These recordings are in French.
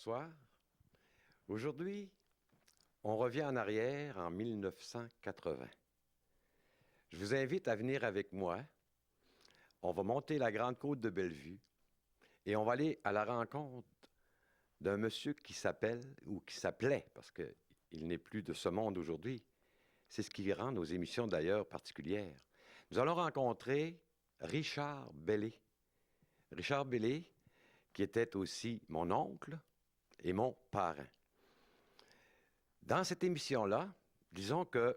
Bonsoir. Aujourd'hui, on revient en arrière en 1980. Je vous invite à venir avec moi. On va monter la Grande Côte de Bellevue et on va aller à la rencontre d'un monsieur qui s'appelle, ou qui s'appelait, parce qu'il n'est plus de ce monde aujourd'hui. C'est ce qui rend nos émissions d'ailleurs particulières. Nous allons rencontrer Richard Bellé. Richard Bellé, qui était aussi mon oncle et mon parrain. Dans cette émission-là, disons que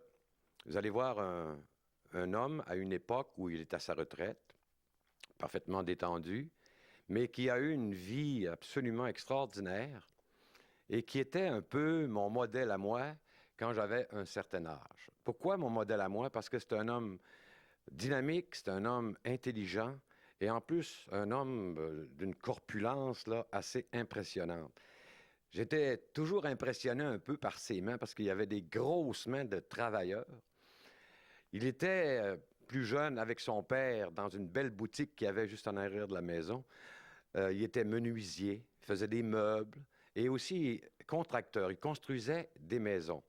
vous allez voir un homme à une époque où il est à sa retraite, parfaitement détendu, mais qui a eu une vie absolument extraordinaire et qui était un peu mon modèle à moi quand j'avais un certain âge. Pourquoi mon modèle à moi? Parce que c'est un homme dynamique, c'est un homme intelligent et en plus un homme d'une corpulence là, assez impressionnante. J'étais toujours impressionné un peu par ses mains parce qu'il y avait des grosses mains de travailleur. Il était plus jeune avec son père dans une belle boutique qu'il y avait juste en arrière de la maison. Il était menuisier, il faisait des meubles et aussi contracteur. Il construisait des maisons.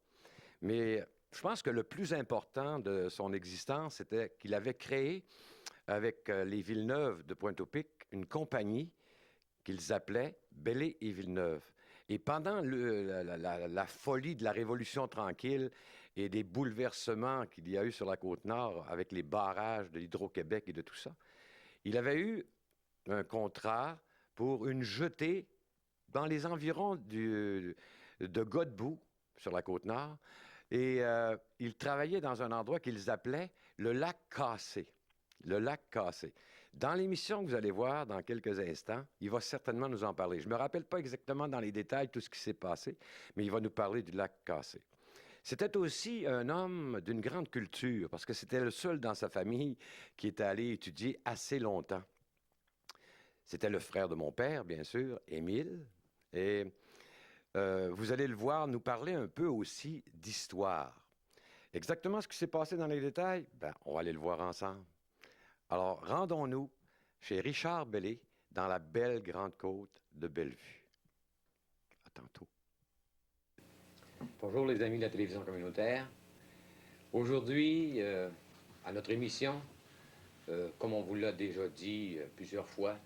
Mais je pense que le plus important de son existence, c'était qu'il avait créé avec les Villeneuve de Pointe-au-Pic une compagnie qu'ils appelaient Bellé et Villeneuve. Et pendant la folie de la Révolution tranquille et des bouleversements qu'il y a eu sur la Côte-Nord avec les barrages de l'Hydro-Québec et de tout ça, il avait eu un contrat pour une jetée dans les environs de Godbout, sur la Côte-Nord, et il travaillait dans un endroit qu'ils appelaient le lac Cassé. Le lac Cassé. Dans l'émission que vous allez voir dans quelques instants, il va certainement nous en parler. Je ne me rappelle pas exactement dans les détails tout ce qui s'est passé, mais il va nous parler du lac Cassé. C'était aussi un homme d'une grande culture, parce que c'était le seul dans sa famille qui était allé étudier assez longtemps. C'était le frère de mon père, bien sûr, Émile, et vous allez le voir nous parler un peu aussi d'histoire. Exactement ce qui s'est passé dans les détails, ben, on va aller le voir ensemble. Alors, rendons-nous chez Richard Bellé, dans la belle Grande Côte de Bellevue. À tantôt. Bonjour les amis de la télévision communautaire. Aujourd'hui, à notre émission, comme on vous l'a déjà dit plusieurs fois,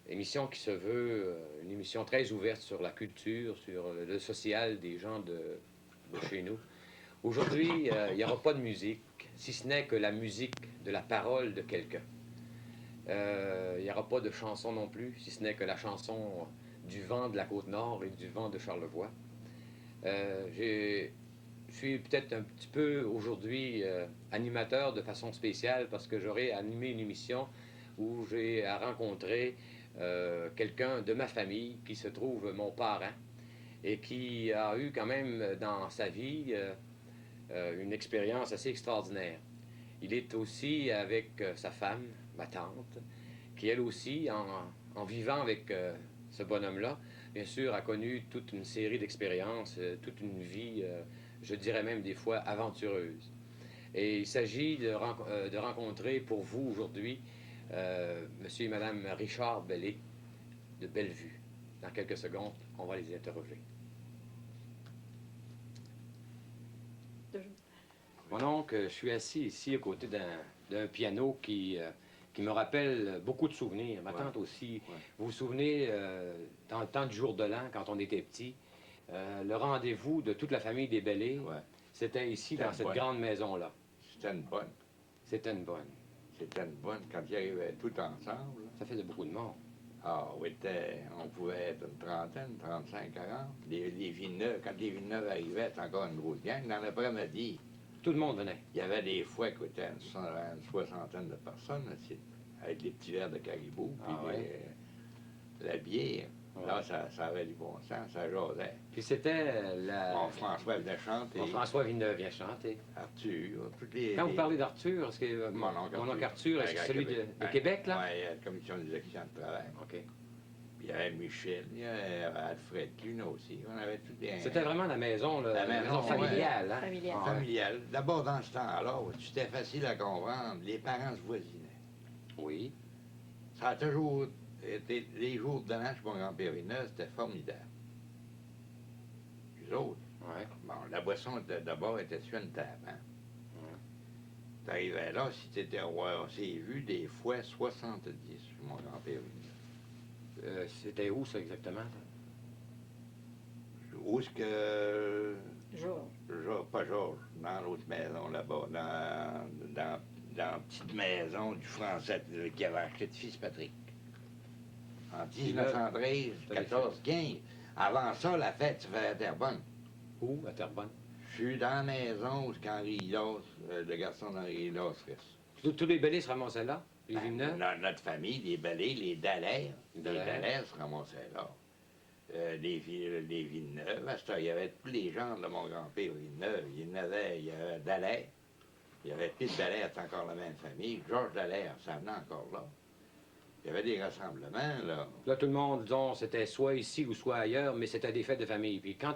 émission qui se veut une émission très ouverte sur la culture, sur le social des gens de chez nous. Aujourd'hui, il n'y aura pas de musique, si ce n'est que la musique de la parole de quelqu'un. Il n'y aura pas de chanson non plus, si ce n'est que la chanson du vent de la Côte-Nord et du vent de Charlevoix. Je suis peut-être un petit peu aujourd'hui animateur de façon spéciale parce que j'aurai animé une émission où j'ai à rencontrer quelqu'un de ma famille qui se trouve mon parrain et qui a eu quand même dans sa vie une expérience assez extraordinaire. Il est aussi avec sa femme, ma tante, qui elle aussi, en vivant avec ce bonhomme-là, bien sûr, a connu toute une série d'expériences, toute une vie, je dirais même des fois aventureuse. Et il s'agit de rencontrer pour vous aujourd'hui monsieur et madame Richard Bellé de Bellevue. Dans quelques secondes, on va les interroger. Mon oncle, je suis assis ici à côté d'un piano qui me rappelle beaucoup de souvenirs. Ma tante aussi. Ouais. Vous vous souvenez, dans le temps du jour de l'an, quand on était petit, le rendez-vous de toute la famille des Bellé, c'était ici, dans cette grande maison-là. C'était une bonne. C'était une bonne. C'était une bonne quand ils arrivaient tout ensemble. Ça faisait beaucoup de monde. Ah oui, on pouvait être une trentaine, 35, 40. Les Villeneuve, quand les Villeneuve arrivaient, c'était encore une grosse gang. Dans l'après-midi, tout le monde venait. Il y avait des fois qui étaient une soixantaine de personnes, avec des petits verres de caribou, puis la bière. Ouais. Là, ça avait du bon sens, ça jasait. Puis c'était la... Bon, François venait chanter. Bon, François Villeneuve vient chanter. Arthur, Quand vous parlez d'Arthur, est-ce que mon oncle Arthur, est-ce que c'est celui de Québec, là? Oui, la commission des accidents de travail. OK. Puis il y avait Michel, il y avait Alfred Clune aussi. On avait tout bien. C'était vraiment la maison familiale, hein? Familiale. Ah, familiale. D'abord, dans ce temps-là, c'était facile à comprendre. Les parents se voisinaient. Oui. Ça a toujours été... Les jours de l'an chez mon grand-père Villeneuve, c'était formidable. nous autres. Ouais. Bon, la boisson d'abord était sur une table. Hein? T'arrivais là, si t'étais roi, on s'est vu des fois 70 sur mon grand-père. C'était où, ça, exactement? Où est-ce que. Georges. Pas Georges, dans l'autre maison là-bas, dans la petite maison du Français qui avait acheté de Fitzpatrick. En 1913, 14, 15. Avant ça, la fête se faisait à Terrebonne. Où, à Terrebonne? Je suis dans la maison où Henri Hilas, le garçon d'Henri Hilas reste. Tous les bellets se ramassaient là? Les Villeneuve? Notre famille, les Bellets, les Dallaire. Les Les Dallaire. Dallaire se ramassaient là. Les Villeneuve. À ce temps, il y avait tous les gens de mon grand-père Villeneuve. Il y avait Dallaire. Il y avait Pete Dallaire, c'est encore la même famille. Georges Dallaire, ça venait encore là. Il y avait des rassemblements, là. Là, tout le monde, disons, c'était soit ici ou soit ailleurs, mais c'était des fêtes de famille. Puis quand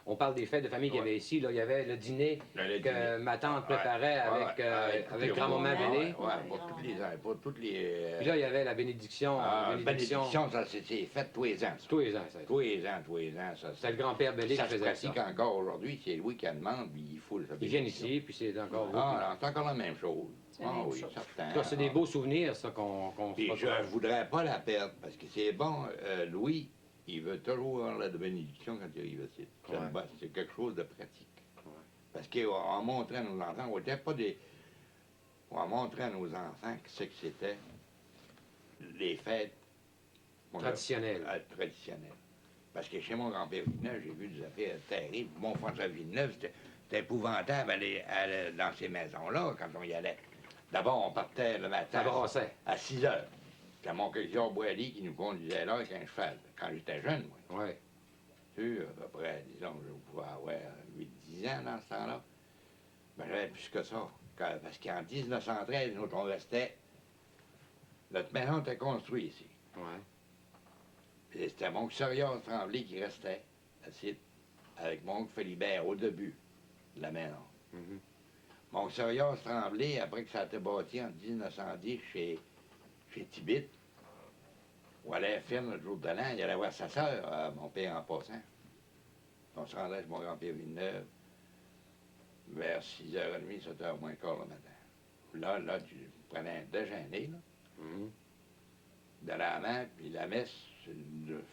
on parle des fêtes de famille qu'il y avait ici, là, il y avait le dîner Le que dîner. ma tante préparait avec grand-maman Bellé. Ouais, pour toutes les. Puis là, il y avait la bénédiction. Bénédiction, ça c'est fait tous les ans. Ça. Tous les ans, ça. Tous les ans, ça. C'était le grand-père Bellé qui Ça se faisait ça. pratique encore aujourd'hui. C'est Louis qui en demande, puis il faut le Ils viennent ici, puis c'est encore vous. Ah, non, c'est encore la même chose. C'est la même Oui, chose. certain. Là, c'est des beaux souvenirs, ça, qu'on Puis se je retrouve. voudrais pas la perdre, parce que c'est bon, Louis, il veut toujours avoir la bénédiction quand il arrive ici. C'est Ouais. c'est quelque chose de pratique. Ouais. Parce qu'en montrant à nos enfants, on était pas des. On montrait à nos enfants que c'était les fêtes Traditionnelles. Traditionnelles. Parce que chez mon grand-père Villeneuve, j'ai vu des affaires terribles. Mon François Villeneuve, c'était épouvantable aller dans ces maisons-là quand on y allait. D'abord, on partait le matin Ça brassait. à 6 heures. C'était mon cueilleur Boilly qui nous conduisait là avec un cheval, quand j'étais jeune, moi. Oui. Tu sais, à peu près, disons, je pouvais avoir 8-10 ans dans ce temps-là. Ben, j'avais plus que ça. Parce qu'en 1913, nous, on restait. Notre maison était construite ici. Ouais. Puis c'était mon oncle Sorias Tremblay qui restait, assis, avec mon oncle Philibert au début de la maison. Mhm. Mon oncle Sorias Tremblay, après que ça a été bâti en 1910 chez Tibit, où allait la firme le jour de l'an, il allait voir sa sœur, mon père en passant. On se rendait chez mon grand-père Villeneuve vers 6h30, 7h moins quart le matin. Là, tu prenais un déjeuner, là, Mhm. de la main, puis la messe se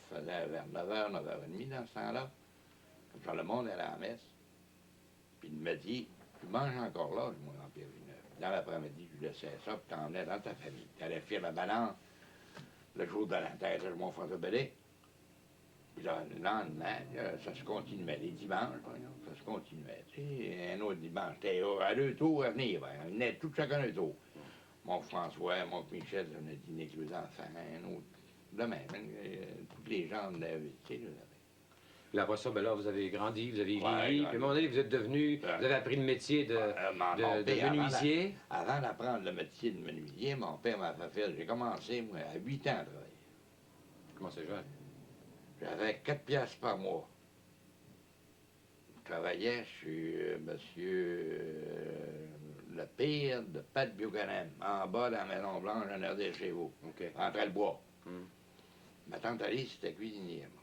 faisait vers 9h, 9h30 dans ce temps-là. Comme ça, le monde allait à la messe. Puis il me dit, tu manges encore là, mon grand-père Villeneuve. Dans l'après-midi, je laissais ça, puis t'emmenais dans ta famille. Tu allais faire la balance le jour de la tête de mon François Bellé. Puis là, le lendemain, là, ça se continuait. Les dimanches, par exemple, ça se continuait. Tu sais, un autre dimanche, c'était à deux tours à venir. Ben, on venait tout chacun un tour. Mon François, mon Michel, on a dîné avec les enfants, un autre. De même, tous les gens de la vie, tu sais, là. Puis après ça, ben là, vous avez grandi, vous avez vieilli. Ouais, Puis à un moment donné, vous êtes devenu, vous avez appris le métier de Mon père, menuisier. Avant d'apprendre le métier de menuisier, mon père m'a fait faire. J'ai commencé, moi, à 8 ans à travailler. Comment c'est jeune? J'avais 4 piastres par mois. Je travaillais chez monsieur le pire de Pat Buchanan, en bas dans la Maison Blanche, en arrière chez vous, OK. entre le bois. Hum. Ma tante Alice, c'était cuisinière. Bon.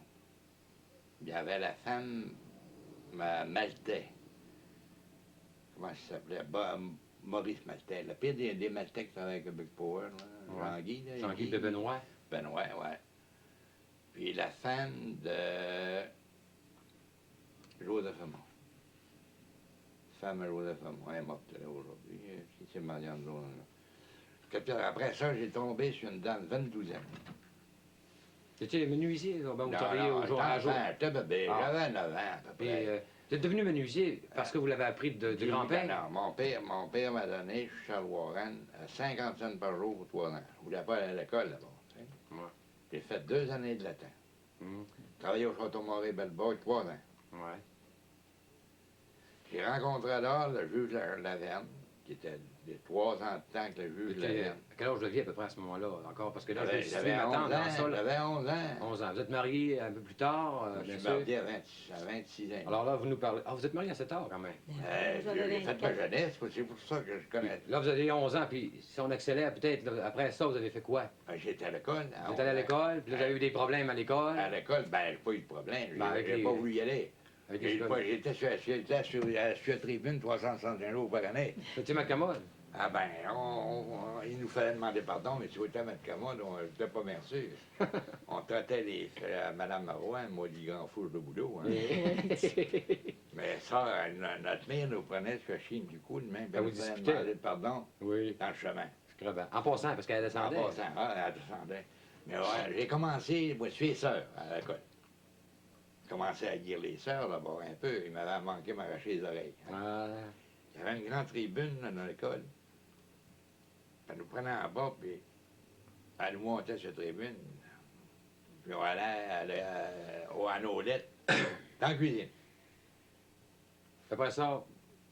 Il y avait la femme Maltais. Comment ça s'appelait? Maurice Maltais. Le pire des Maltais qui travaillent avec Big Power, là. Ouais. Jean-Guy. Là, Jean-Guy de Benoît. Benoît, ouais. Puis la femme de Joseph Amont. Femme de Joseph Amont, elle est morte là aujourd'hui. C'est Marianne Journal. Après ça, j'ai tombé sur une dame de 22 ans. C'était menuisier, là, ben, vous travaillez au jour à jour. J'étais bébé, Ah. j'avais 9 ans à peu Puis, près. vous êtes devenu menuisier parce que vous l'avez appris du Puis, grand-père? Non, mon père m'a donné, Charles Warren, 50 cents par jour pour 3 ans. Je voulais pas aller à l'école là-bas. Tu sais. Ouais. J'ai fait 2 années de latin. Hum. Travaillé au Château Moré-Bellebois 3 ans. Ouais. J'ai rencontré là le juge Laverne, qui était de 3 ans de temps que le juge Laverne. À quel âge vous aviez à peu près à ce moment-là? Encore, parce que là, je vais situer J'avais ma 11 tante dans ça. ans. Là. J'avais 11 ans. 11 ans. Vous êtes marié un peu plus tard, Je bien suis sûr. marié à 26 ans. Alors là, vous nous parlez... Ah, vous êtes marié assez tard, quand même. Vous avez J'ai fait ma 24. jeunesse, c'est pour ça que je connais. Là, vous avez 11 ans, puis si on accélère peut-être, là, après ça, vous avez fait quoi? J'étais à l'école. Vous êtes allé à l'école, puis là, vous avez eu des problèmes à l'école. À l'école, ben, j'ai pas eu de problème. Ben, avec J'ai les- pas voulu y aller. Avec les écoles. J'étais sur la tribune 365 jours par année. C'était ma commode. Ah ben, il nous fallait demander pardon, mais si vous étiez à mettre commode, on n'était pas bien sûr. On traitait Mme Marouin, moi, du grand fouche de boulot. Hein. Mais ça, notre mère nous prenait sur la chine du coup, de même, Ah, vous elle nous fallait discutez? demander pardon Oui. dans le chemin. C'est crevant. En passant, parce qu'elle En descendait. passant, elle descendait. Mais ouais, j'ai commencé, moi, je suis sœur à l'école. J'ai commencé à guérir les sœurs d'abord un peu. Il m'avait manqué m'arracher les oreilles. Ah, Il y avait une grande tribune là, dans l'école. Elle nous prenait en bas, puis elle nous montait sur la tribune. Puis on allait à nos lettres, dans la cuisine. après ça,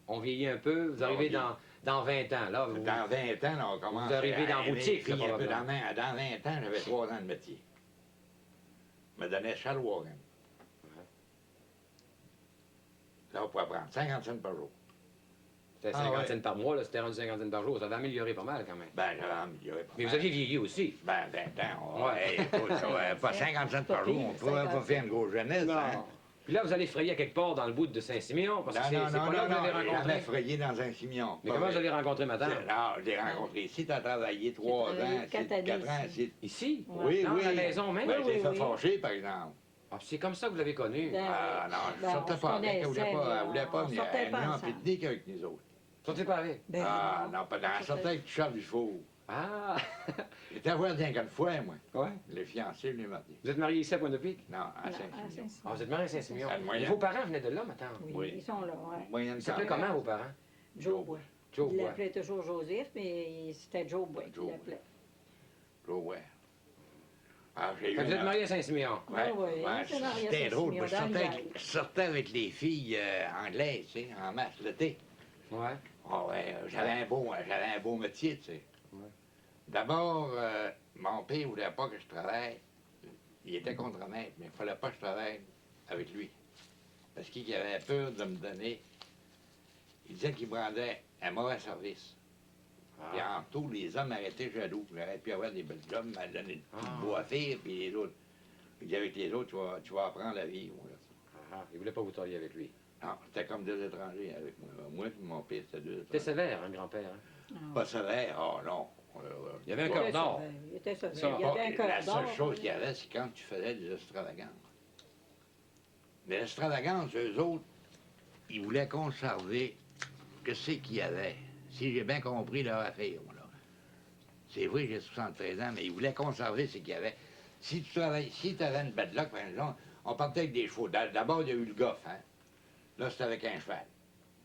on vieillit un peu. Vous arrivez dans 20 ans. Là, vous... Dans 20 ans, là, on commence Vous arrivez dans à aimer boutique, les filles là, un peu. probablement. Dans 20 ans, j'avais 3 ans de métier. Je me donnait Charles Warren. Là, on pouvait prendre 50 cents par jour. C'était 50 cents par mois, là, c'était rendu 50 cents par jour. Ça avait amélioré pas mal quand même. Ben, j'avais amélioré pas Mais mal. vous aviez vieilli aussi. Ben, 20 ans, on... Ouais. Hey, écoute, pas 50 cents par jour, on ne pourrait pas faire une grosse jeunesse, hein? Puis là, vous allez frayer à quelque part dans le bout de Saint-Siméon, parce que c'est pas là que vous l'avez j'ai jamais rencontré. frayé dans un Simeon. Mais comment vous avez rencontré madame? Non, je l'ai rencontré ici, tu as travaillé 3 ans, travaillé 4 années 4 ans ici. ici. Ici? Oui, Dans oui. la maison même? Ben, Oui, j'ai fait oui. fâcher, par exemple. Ah, c'est comme ça que vous l'avez connu. Ben, Ah non, je ben, sortais on se pas avec, elle connaissait, voulait pas on venir. sortait Elle pas venait en ensemble. pique-nique avec nous autres. Sortez pas avec. Ben, Ah non, pas dans elle sortait avec Charles Dufour. Ah! J'étais voir d'un de fois, moi. Ouais. Le fiancé, lui, m'a dit. Vous êtes marié ici à Pointe-de-Pique? Non, à Saint-Simeon. Saint-Simeon. Ah, vous êtes marié à Saint-Simeon. À Moyen. Et vos parents venaient de là, maintenant? Oui, Oui. ils sont là, ouais. Moyenne Ils s'appelaient Carrière. comment, vos parents? Joe Bois. Joe Il Bois. l'appelait toujours Joseph, mais c'était Joe Bois qui Joe. l'appelait. Joe, ouais. Ah, j'ai eu Fait que vous êtes une- marié à Saint-Siméon. Ouais, Oui, oui, ouais, c'est marié à c'était drôle. Saint-Simeon, Moi, dans l'hiver. je sortais avec les filles anglaises, tu sais, en masse l'été. Ouais. Ah ouais, j'avais un beau métier, tu sais. Ouais. D'abord, mon père voulait pas que je travaille. Il était contre-maître, mais il fallait pas que je travaille avec lui. Parce qu'il avait peur de me donner. Il disait qu'il me rendait un mauvais service. Puis en tout, les hommes arrêtaient jaloux. J'aurais pu avoir des belles jobs, m'a donné des petites bois à faire, puis les autres. Il dit avec les autres, tu vas apprendre la vie. Moi. Ah, il voulait pas vous travailler avec lui. Non, c'était comme deux étrangers avec moi. Moi et mon père, c'était deux C'était étrangers. sévère, hein, grand-père. Hein? Pas sévère, oh non. Il y avait un Il cœur était d'or. sauvage, Il était sauvage. Ça, Il y avait un cœur La d'or. seule chose qu'il y avait, c'est quand tu faisais des extravagances. Les extravagances, eux autres, ils voulaient conserver ce qu'il y avait. Si j'ai bien compris leur affaire, là. C'est vrai, j'ai 73 ans, mais ils voulaient conserver ce qu'il y avait. Si tu avais une bad luck, par exemple, on partait avec des chevaux. D'abord, il y a eu le goff, hein. Là, c'était avec un cheval.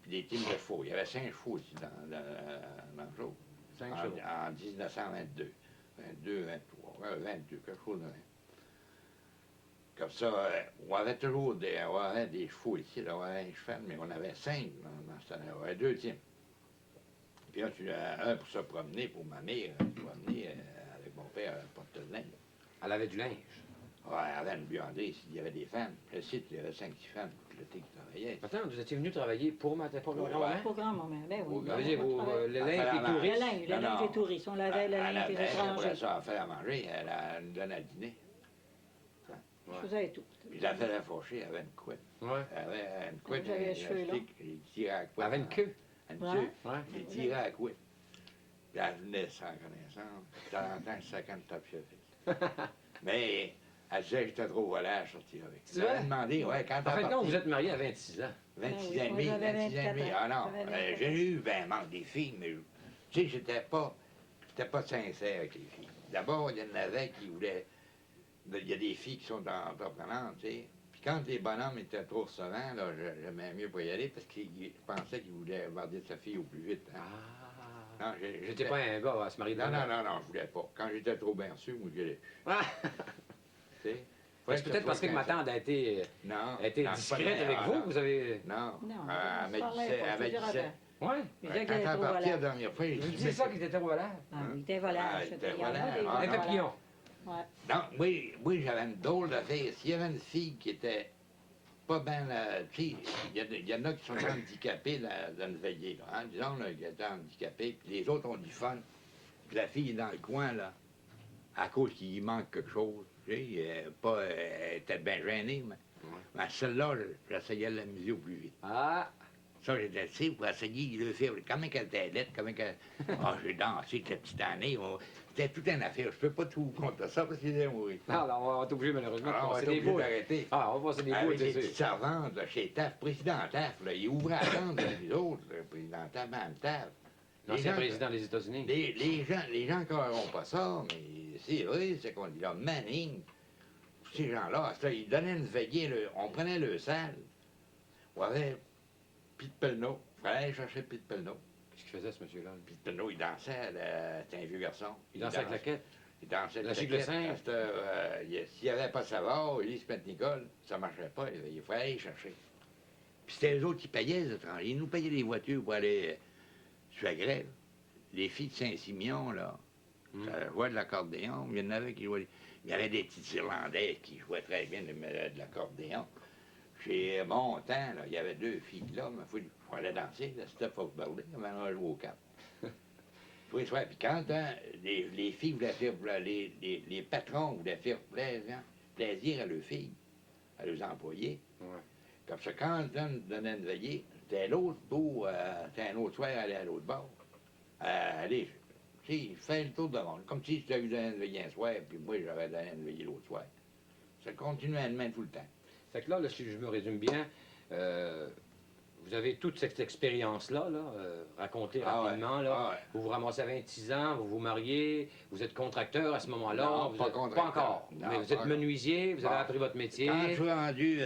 Puis des teams de chevaux. Il y avait 5 chevaux ici dans le jour. 5 chevaux. En 1922. 22, 23, 22, quelque chose de même. Comme ça, on avait toujours des chevaux ici, là, on avait un cheval, mais on avait 5 dans ce temps-là. On avait 2 teams. Puis là, tu as un pour se promener, pour ma mère, qui va venir avec mon père à porte de linge. Elle avait du linge. Ouais, elle avait une buanderie, il y avait des femmes. Le site, il y avait 5-6 femmes tout l'été qui travaillaient. Attends, vous étiez venu travailler pour ma pour le Ouais. grand-mère? Pour grand-maman, ben oui. Ça Ça veut dire, le linge Enfin, des la- touristes? Le linge des touristes. On lavait le linge des Après étrangers. ça, elle fait à manger, elle nous donne à dîner. Je faisais tout. Puis la fait faucher, elle avait une couette. Ouais. Elle avait une couette, J'avais les cheveux longs. il tirait à la couette. Elle avait une queue. Une Ouais. queue. Ouais. Il tirait à la couette. Puis elle venait sans connaissance. De temps en temps, je saquais une tape sur le fils. Mais elle disait que j'étais trop volage à sortir avec. C'est Elle vrai? avait demandé, ouais, quand En fait, elle non, vous êtes marié à 26 ans. 26 Ben ans et oui, demi, moi, j'avais 26 ans et demi. 24 Ah non, J'avais 24 j'ai eu ben manque des filles, mais tu sais, j'étais pas sincère avec les filles. D'abord, il y en avait qui voulaient. Il y a des filles qui sont entreprenantes, tu sais. Puis quand les bonhommes étaient trop recevants, là, j'aimais mieux pas y aller parce que je pensais qu'ils voulaient varder sa fille au plus vite. Hein. Ah. Non, J'étais pas un gars à se marier de Non, la non, non, non, je voulais pas. Quand j'étais trop bien sûr, moi, je l'ai. Ah. Tu sais. C'est peut-être parce que ma tante a été Non. non, discrète c'est pas avec vrai, vous, non. vous avez... Non. Non, Elle m'a ça dit parlait ça. pas, Elle m'a je dit te ça. dirais Ouais. Il disait Quand qu'elle elle était est trop partie la volage. dernière fois, j'ai Vous dit, disiez ça qu'il était volage. Ah, il était volage. Ah, il était Il y en a volage. des Ah, Un volages. papillon. Ouais. non, oui, j'avais une drôle d'affaire. S'il y avait une fille qui était pas bien... Tu sais, il y en a qui sont handicapés dans une veillée, là. Hein? Disons là, qui étaient handicapés, puis les autres ont du fun. Puis la fille est dans le coin, là, à cause qu'il manque quelque chose. Tu sais, elle était bien gênée, mais... Mais celle-là, j'essayais de la musique au plus vite. Ah! Ça, j'étais assis pour essayer de le faire. Comment qu'elle était laide, comment qu'elle... Ah, j'ai dansé avec la petite année. C'était toute une affaire. Je peux pas tout compter ça parce qu'il est mourir. Non, non, on va être obligé malheureusement de Alors, on va passer être des obligé bouts. d'arrêter. Ah, on va passer des bouts, Avec les c'est petites sûr. servantes là, chez TAF, président TAF, là, il ouvrait la tente, les autres, le président TAF, Mme TAF. L'ancien gens- président des États-Unis. Les gens croiront pas ça, mais c'est vrai, c'est qu'on dit là, Manning, ces gens-là, ça, ils donnaient une veillée, on prenait le salle, on avait Pete Pelleneau, il fallait aller chercher Pete Pelleneau. Qu'est-ce qu'il faisait, ce monsieur-là? Pete Pelleneau, il dansait, c'était un vieux garçon. Il dansait avec la quête. Il dansait La avec gicle quête. singe. S'il n'y avait pas Savard, Elise Nicole, ça ne marchait pas, il fallait aller chercher. Puis c'était eux autres qui payaient les étrangers. Ils nous payaient les voitures pour aller sur la grève. Les filles de Saint-Simeon, là, ça jouait de l'accordéon. Il y en avait qui jouaient. Il y avait des petites Irlandaises qui jouaient très bien de l'accordéon. Chez mon temps, là, il y avait 2 filles là, mais il fallait danser. C'était pas parler, on allait jouer au cap. Tous les soirs. Puis quand les filles voulaient faire, les patrons voulaient faire plaisir à leurs filles, à leurs employés. Ouais. Comme ça, quand on donnait une veillée, c'était l'autre bout, c'était un autre soir, aller à l'autre bord. Allez, tu sais, faire le tour de monde. Comme si je t'avais donné une veillée un soir, puis moi, j'aurais donné une veillée l'autre soir. Ça continuait à demain tout le temps. Fait que là, si je me résume bien, vous avez toute cette expérience-là, racontée rapidement. Là. Ah ouais. Vous vous ramassez à 26 ans, vous vous mariez, vous êtes contracteur à ce moment-là. Non, vous pas êtes, contracteur. encore. Non, Mais vous pas êtes encore. menuisier, vous avez Bon. appris votre métier. Quand je suis rendu...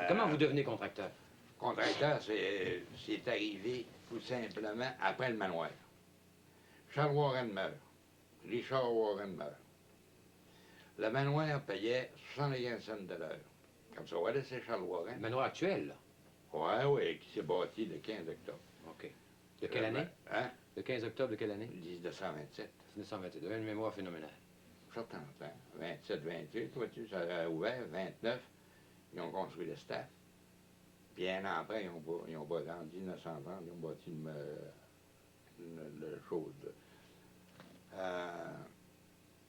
Comment vous devenez contracteur? Contracteur, c'est arrivé tout simplement après le manoir. Charles Warren meurt. Richard Warren meurt. Le manoir payait 75 cents de l'heure. Comme ça, voilà, c'est Charles Le Warren. manoir actuel, là. Oui, qui s'est bâti le 15 octobre. OK. De quelle année? Hein? Le 15 octobre de quelle année? 1927. 1927. Vous avez une mémoire phénoménale. Certain temps. 27, 28, vois-tu, ça a ouvert. 29, ils ont construit le staff. Puis un an après, ils ont bâti, en 1930, ils ont bâti le chose,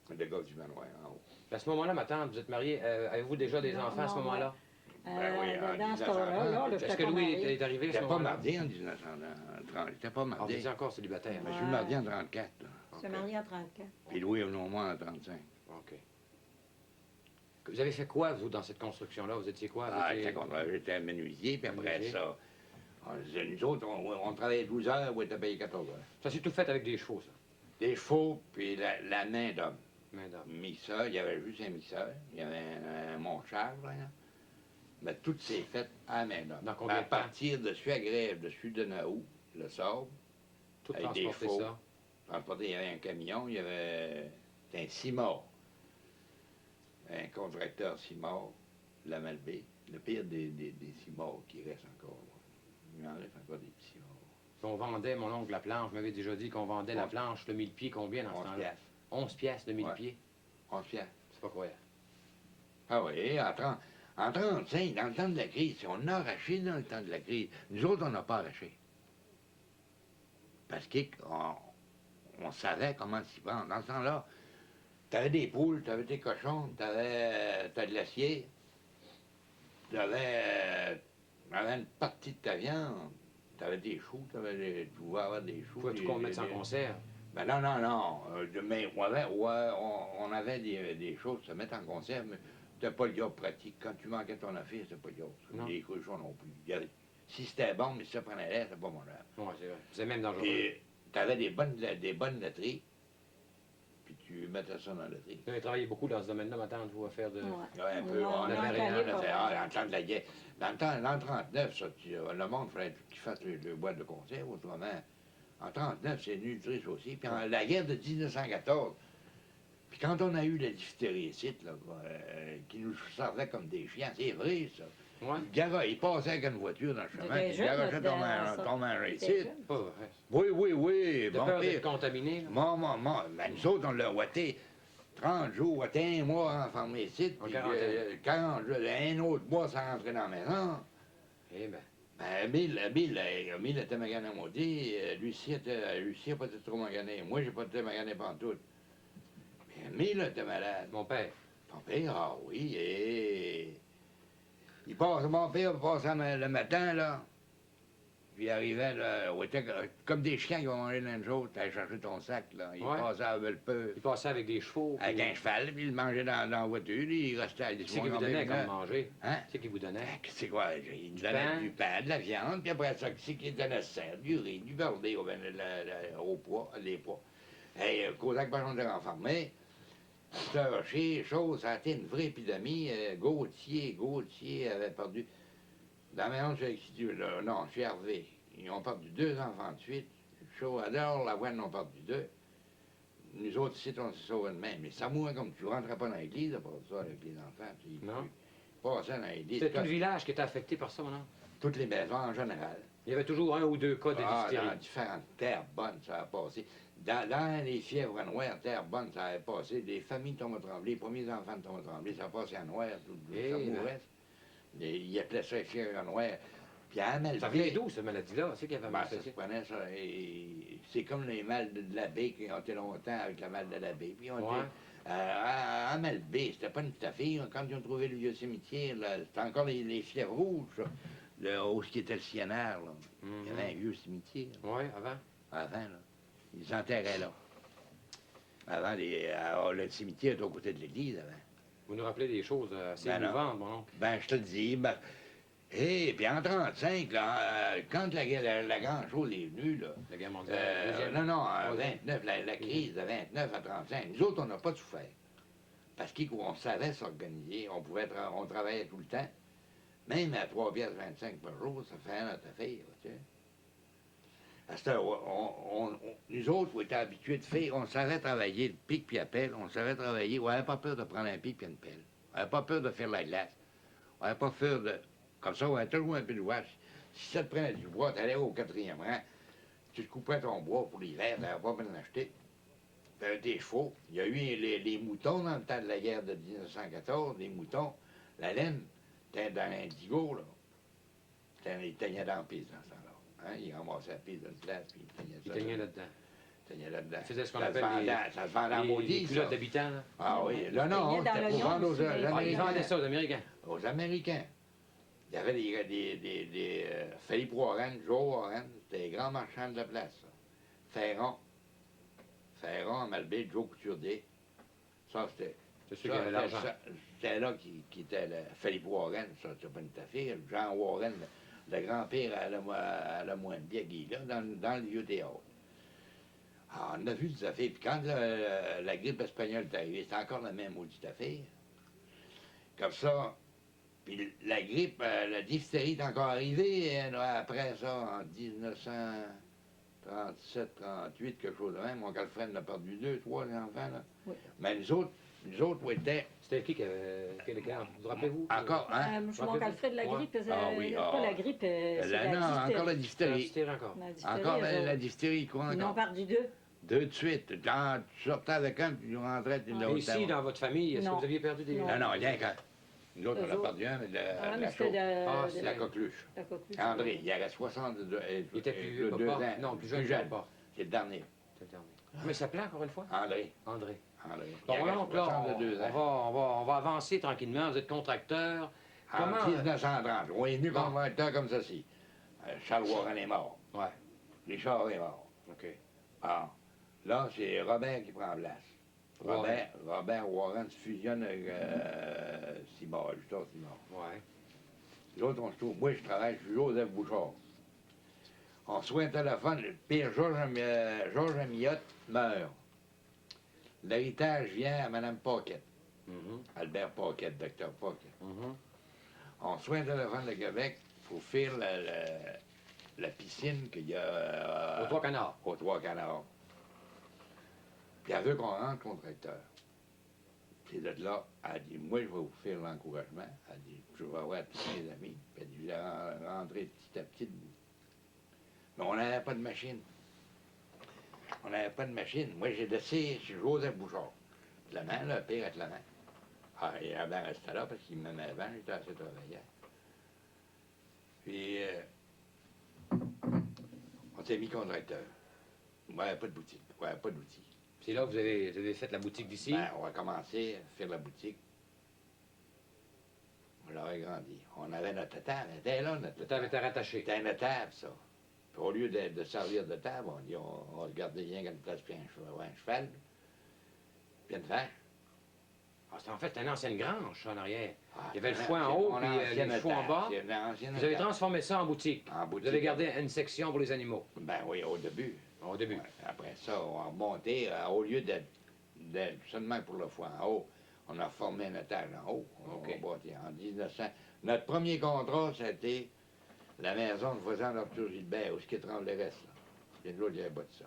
le gars du manoir en haut. À ce moment-là, ma tante, vous êtes mariée. Avez-vous déjà des Non, enfants à ce non, moment-là? Ben oui, en dans ce 1930. temps-là, là, Est-ce j'étais que pas Louis mariée. est arrivé à ce J'étais pas moment-là? marié en 1930. J'étais pas Ah, vous marié. étiez encore célibataire. Mais je suis marié en 34. Là. Je suis mariée en 34. Puis Louis au moins en 35. OK. Vous avez fait quoi, vous, dans cette construction-là? Vous étiez quoi? Vous Ah, étiez- j'étais menuisier, puis après Menuisier. ça, nous autres, on travaillait 12 heures, on était payé 14 heures. Ça, c'est tout fait avec des chevaux, ça. Des chevaux, puis la main d'homme. Main d'homme. Mixeur, il y avait juste un mixeur, il y avait un montage, là. Mais tout s'est fait à la main d'homme. Dans combien À de temps? partir de Suagrève, de Sudenaou, le sable, Tout avec des transporter chevaux. ça. Transporté, il y avait un camion, il y avait un Simard. Un contracteur Simard, la Malbaie. Le pire des Simards qui restent encore. Il en reste encore des petits Simards. On vendait, mon oncle, la planche. m'avait déjà dit qu'on vendait la Ouais. planche, le 1000 pieds, combien dans ce 11 temps-là? piastres. 11 piastres de 1000 Ouais. pieds. 11 piastres. C'est pas croyable. Ah oui, en 35, dans le temps de la crise, si on a arraché dans le temps de la crise, nous autres, on n'a pas arraché. Parce qu'on savait comment s'y prendre. Dans ce temps-là, t'avais des poules, t'avais des cochons, t'avais de l'acier, t'avais une partie de ta viande, t'avais des choux, tu pouvais avoir des choux. Faut tout qu'on mette en conserve. Ben non. Mais on avait des choses à se mettre en conserve, mais c'était pas le job pratique. Quand tu manquais ton affaire, c'était pas le job. Non. Les cochons non plus. Si c'était bon, mais si ça prenait l'air, c'était pas mon job. Ouais, c'est vrai. C'est même dangereux. Et t'avais des bonnes laiteries, puis tu mettais ça dans la laiterie. Vous avez travaillé beaucoup dans ce domaine-là, ma tante, vous, à faire de... Ouais. Ouais, un peu. On On a avait entraîné rien pas à faire. mal. Dans le temps de la guerre. Dans le 39, ça, le monde, il fallait qu'il fasse le boîte de conserve, autrement. En 39, c'est nutrice aussi. Puis la guerre de 1914, puis quand on a eu la diphtérie ici, là, qui nous servait comme des chiens, c'est vrai, ça. Ouais. Il passait avec une voiture dans le chemin, J'étais puis il jeune garageait là-dedans, ton main J'étais ici. jeune. Pas vrai. Oui. De Bon, peur pire. d'être contaminé, là. Ben, nous autres, on l'a ouaté 30 jours, ouaté un mois enfermé ici, En puis quarantaine. 40 jours, un autre mois sans rentrer dans la maison. Eh ben, Ben, Emile était magané maudit, Lucie n'a pas été trop magané, moi, j'ai pas été magané pantoute. Mais Emile était malade. mon père. Ton père, ah oui, et... Il passe, mon père passait le matin, là. Puis il arrivait, là, on était comme des chiens qui vont manger l'un de l'autre, t'allais chercher ton sac, là. Il Ouais. passait avec peu. Il passait avec des chevaux. Avec puis- un cheval, puis il mangeait dans la voiture, il restait à Qu'est-ce qu'il vous donnait comme manger? Hein? Qu'est-ce qu'il vous donnait? C'est quoi? Il donnait pain? du pain, de la viande, puis après ça, qu'est-ce qu'il donnait? Du riz, du beurre, au poids, les pois. Et Cosac Bajon de renfermé, ce rocher, chose, ça a été une vraie épidémie. Gauthier avait perdu. Dans la maison, non, chez Hervé, ils ont perdu 2 enfants de suite. Chaud-Adore, la voix, en ont perdu 2. Nous autres, ici, on s'est sauvés de même. Mais ça mourait comme tu rentrais pas dans l'église, après ça, avec les enfants. Puis, Non. passaient dans l'église. C'était tout le village qui était affecté par ça, non? Toutes les maisons en général. Il y avait toujours 1 ou 2 cas de dystérie. Dans différentes terres bonnes, ça a passé. Dans les fièvres noires, terres bonnes, ça a passé. Les familles de Thomas-Tremblay, les premiers enfants de Thomas-Tremblay, ça a passé en noir, tout ça mourait. Ils appelaient ça les fièvres noires. Puis à Amalbé... Ça venait d'où, cette maladie-là? C'est qu'il y avait Ben, ça se prenait, ça. C'est comme les mal de l'abbé qui ont été longtemps avec la mal de l'abbé. Puis ils ont été... À Amalbé, c'était pas une petite affaire. Quand ils ont trouvé le vieux cimetière, c'était encore les fièvres rouges, là, où ce qui était le siennaire, là. Il y avait un vieux cimetière. Oui, avant. Avant, là. Ils s'enterraient là. Avant, le cimetière était aux côtés de l'église, avant. Vous nous rappelez des choses assez émouvantes, mon oncle. Ben, je te le dis, ben... Et puis en 1935, là, quand la grande chose est venue, là... La guerre mondiale. non, en 29, la crise de 29 à 35, nous autres, on n'a pas souffert. Parce qu'on savait s'organiser, on travaillait tout le temps. Même à 3,25 par jour, ça fait notre affaire, tu sais. À cette heure, nous autres, on était habitués de faire, on savait travailler le pic puis la pelle, on savait travailler, on n'avait pas peur de prendre un pic puis une pelle. On n'avait pas peur de faire la glace. On n'avait pas peur de... Comme ça, on avait toujours un peu de bois. Si ça te prenait du bois, tu allais au 4e rang, tu te coupais ton bois pour l'hiver, tu n'avais pas besoin de l'acheter. Tu avais tes chevaux. Il y a eu les moutons dans le temps de la guerre de 1914, les moutons. La laine, c'était dans l'indigo, là. Ils teignaient dans la piste dans ce temps-là. Hein? Ils ramassaient la piste d'une place, puis ils teignaient ça. Il teignait là-dedans. Teignaient là-dedans. Il faisait ce qu'on Ça appelle se vendait en les maudit, culottes ça. d'habitants, là. Ah oui, là, Ils non, teignaient dans c'était pour l'oignon vendre aux aussi, mais- Ah, ils vendaient Américains. ça aux Américains. Aux Américains. Il y avait des Philippe Warren, Joe Warren, c'était les grands marchands de la place. Ça. Ferron, Malbé, Joe Couturier. Ça, c'était... C'est ceux qui avaient l'argent. C'était là qui était Philippe Warren, ça, c'est pas une affaire. Jean Warren, le grand-père à la moine Biagui, là, dans le vieux théâtre. Ah, on a vu des affaires. Puis quand la grippe espagnole est arrivée, c'était encore la même maudite affaire. Comme ça, puis la grippe, la diphtérie est encore arrivée, après ça, en 1937, 38, quelque chose de même. Mon Calfred a perdu 2, 3 enfants, là. Oui. Mais nous autres, où étaient C'était qui avait quel cas? Vous rappelez-vous? encore, hein? Je manque Alfred de la grippe. Ah oui, Pas la grippe, c'est Non, encore la diphtérie. C'était encore. La diphtérie, Encore eux la autres. diphtérie, quoi, Ils n'ont encore. perdu 2. 2 de suite. Quand tu sortais avec un, puis tu rentrais, tu Ah. l'autre. Et ici, dans votre famille, est-ce que Non. vous aviez perdu des... Non. Non, rien quand. Nous autres, on Eux a autres. perdu un, mais de Ah, la mais chaude. c'était Ah, de c'est La coqueluche. la coqueluche. André, il y avait 62 Il était plus deux papa? ans. Non, plus jeune. Pas. C'est le dernier. C'est le dernier. Mais ça plaît encore une fois? André. André. André. Bon, Il y avait donc là, 62 ans. on va avancer tranquillement. Vous êtes contracteur. En Comment... 1930, on est venu Bon. contracteur comme ceci. Charles Warren est mort. Ouais, Richard est mort. OK. Ah, là, c'est Robert qui prend place. Robert Warren se fusionne avec Simard, Justin Simard. Ouais. Les autres, on se trouve. Moi, je travaille, je suis Joseph Bouchard. On reçoit un téléphone, le pire Georges Amiotte meurt. L'héritage vient à Mme Paquette, Mhm. Albert Paquette, docteur Paquette. Mhm. On reçoit un téléphone de Québec pour faire la piscine qu'il y a Aux Trois Canards. aux Trois Canards. Puis elle veut qu'on rentre contracteur. Puis de là, elle dit, moi, je vais vous faire l'encouragement. Elle dit, je vais voir tous mes amis. Puis elle dit, je vais rentrer petit à petit. Mais on n'avait pas de machine. On n'avait pas de machine. Moi, j'ai laissé chez Joseph Bouchard. De la main, là, le pire avec la main. Ah, il a bien resté là parce qu'il m'aimait avant, j'étais assez travaillant. Puis, on s'est mis contracteur. Moi, pas de boutique, ouais, pas d'outils. C'est là que vous avez fait la boutique d'ici. Ben, on va commencer à faire la boutique. On l'aurait grandi. On avait notre table. Elle était là, notre La table était rattachée. C'était une table, ça. Puis au lieu de servir de table, on dit on regardait rien qu'une place puis un cheval. Puis une vache. Ah, en fait une ancienne grange, ça, en arrière. Ah, Il y avait le c'est foin en une haut, ancienne puis les chevaux en table. bas. C'est une ancienne Vous avez table. transformé ça en boutique. En boutique. Vous avez gardé une section pour les animaux, Ben oui, au début. au début. Ouais. Après ça, on a remonté, au lieu d'être seulement pour le foin en haut, on a formé un étage en haut. OK. On a bâti en 1900. Notre premier contrat, c'était la maison de voisin d'Arthur Gilbert, où ce qui tremblait reste, là. Et nous autres, il avait bâti ça.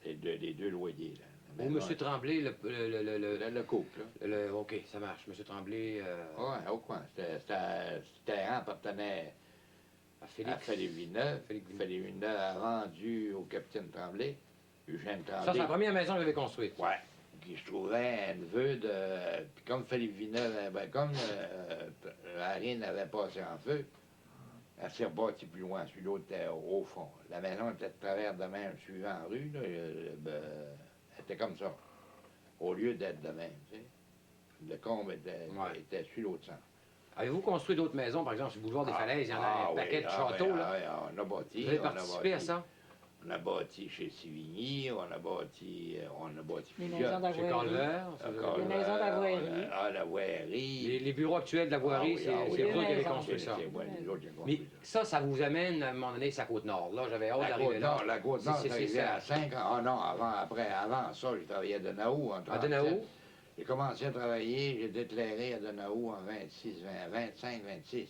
Les deux loyers, là. La Ou maison- M. Tremblay, Le couple, là. OK, ça marche. M. Tremblay, Ouais, au coin. C'était terrain appartenait à à Félix. Philippe Villeneuve. Philippe Villeneuve. Philippe Villeneuve a rendu au capitaine Tremblay, Eugène Tremblay. Ça, c'est la première maison que vous avez construite. Ouais. Qui se trouvait un neveu de. Puis comme Philippe Villeneuve, comme Harry n'avait passé en feu, elle s'est rebâtie plus loin, celui l'autre était au fond. La maison était de travers de même, suivant la rue, là, elle était comme ça. Au lieu d'être de même, tu sais. Le comble était sur l'autre sens. Avez-vous construit d'autres maisons, par exemple, sur le boulevard des Falaises? Il y en a un paquet de châteaux, ben, là. On a bâti. Vous avez on a participé à bâti. ça? On a bâti chez Sivigny, on a bâti Les plusieurs. maisons Chez d'avoirie. Calvert? Les maisons d'avoirie. Ah, la voirie. Les bureaux actuels de la voirie, Ah oui, c'est ah oui, c'est vous les autres qui avez maisons. construit ça. C'est moi, nous autres qui avons Mais construit ça. ça vous amène à un moment donné, c'est la Côte-Nord. Là, j'avais hâte La d'arriver là. Côte-Nord, la Côte-Nord, C'est c'est arrivé ça. à 5 ans. Ah non, avant ça, j'ai travaillé à Denaou en 37. À Denaou? J'ai commencé à travailler, j'ai déclaré à Denaou en 25, 26,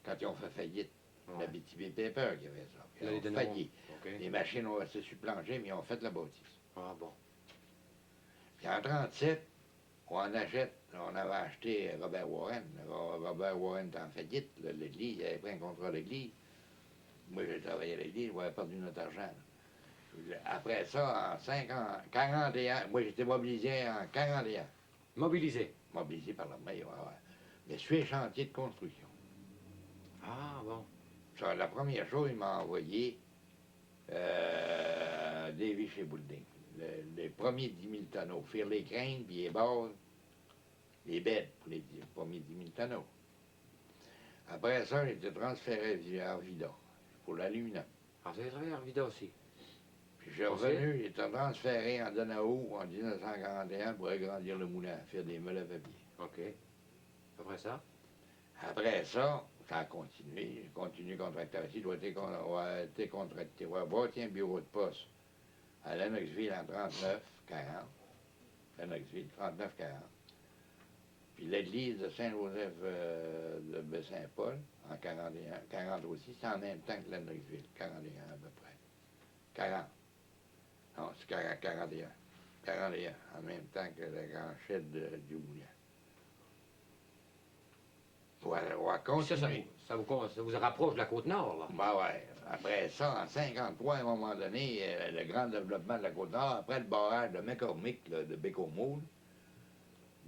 quand ils ont fait faillite. Ouais. La BTB Paper qui avait ça. Ils Là, les ont Denaou. failli. OK. Les machines ont resté sur le plancher, mais ils ont fait la bâtisse. Ah bon. Puis en 37, on achète, on avait acheté Robert Warren. Robert Warren était en faillite, là, l'église, il avait pris un contrat de l'église. Moi, j'ai travaillé à l'église, on avait perdu notre argent. Là. Après ça, en 41, moi j'étais mobilisé en 41. Mobilisé. Mobilisé par l'armée, ouais. Mais sur les chantiers de construction. Ah bon. Ça, la première chose, il m'a envoyé Davy chez Boulding. Les premiers 10 000 tonneaux. Faire les craines, puis les bases, les bêtes pour les premiers 10 000 tonneaux. Après ça, j'ai été transféré à Arvida pour l'aluminium. Ah, vous avez travaillé à Arvida aussi. Puis j'ai revenu, j'ai été transféré en Denaou en 1941 pour agrandir le moulin, faire des meules à papier. OK. Après ça? Après ça, ça a continué. J'ai continué contracteur ici. J'ai été contracté. On va bâti un bureau de poste à Lennoxville en 39-40. Lennoxville, 39-40. Puis l'église de Saint-Joseph de Baie-Saint-Paul en 41. 40 aussi, c'est en même temps que Lennoxville. 41 à peu près. 40. Non, c'est 41. 41, en même temps que la grande chède du moulin. Voilà, on va Puis continuer. ça vous rapproche de la Côte-Nord, là. Ben ouais. Après ça, en 53, à un moment donné, le grand développement de la Côte-Nord, après le barrage de McCormick, là, de Bécomo,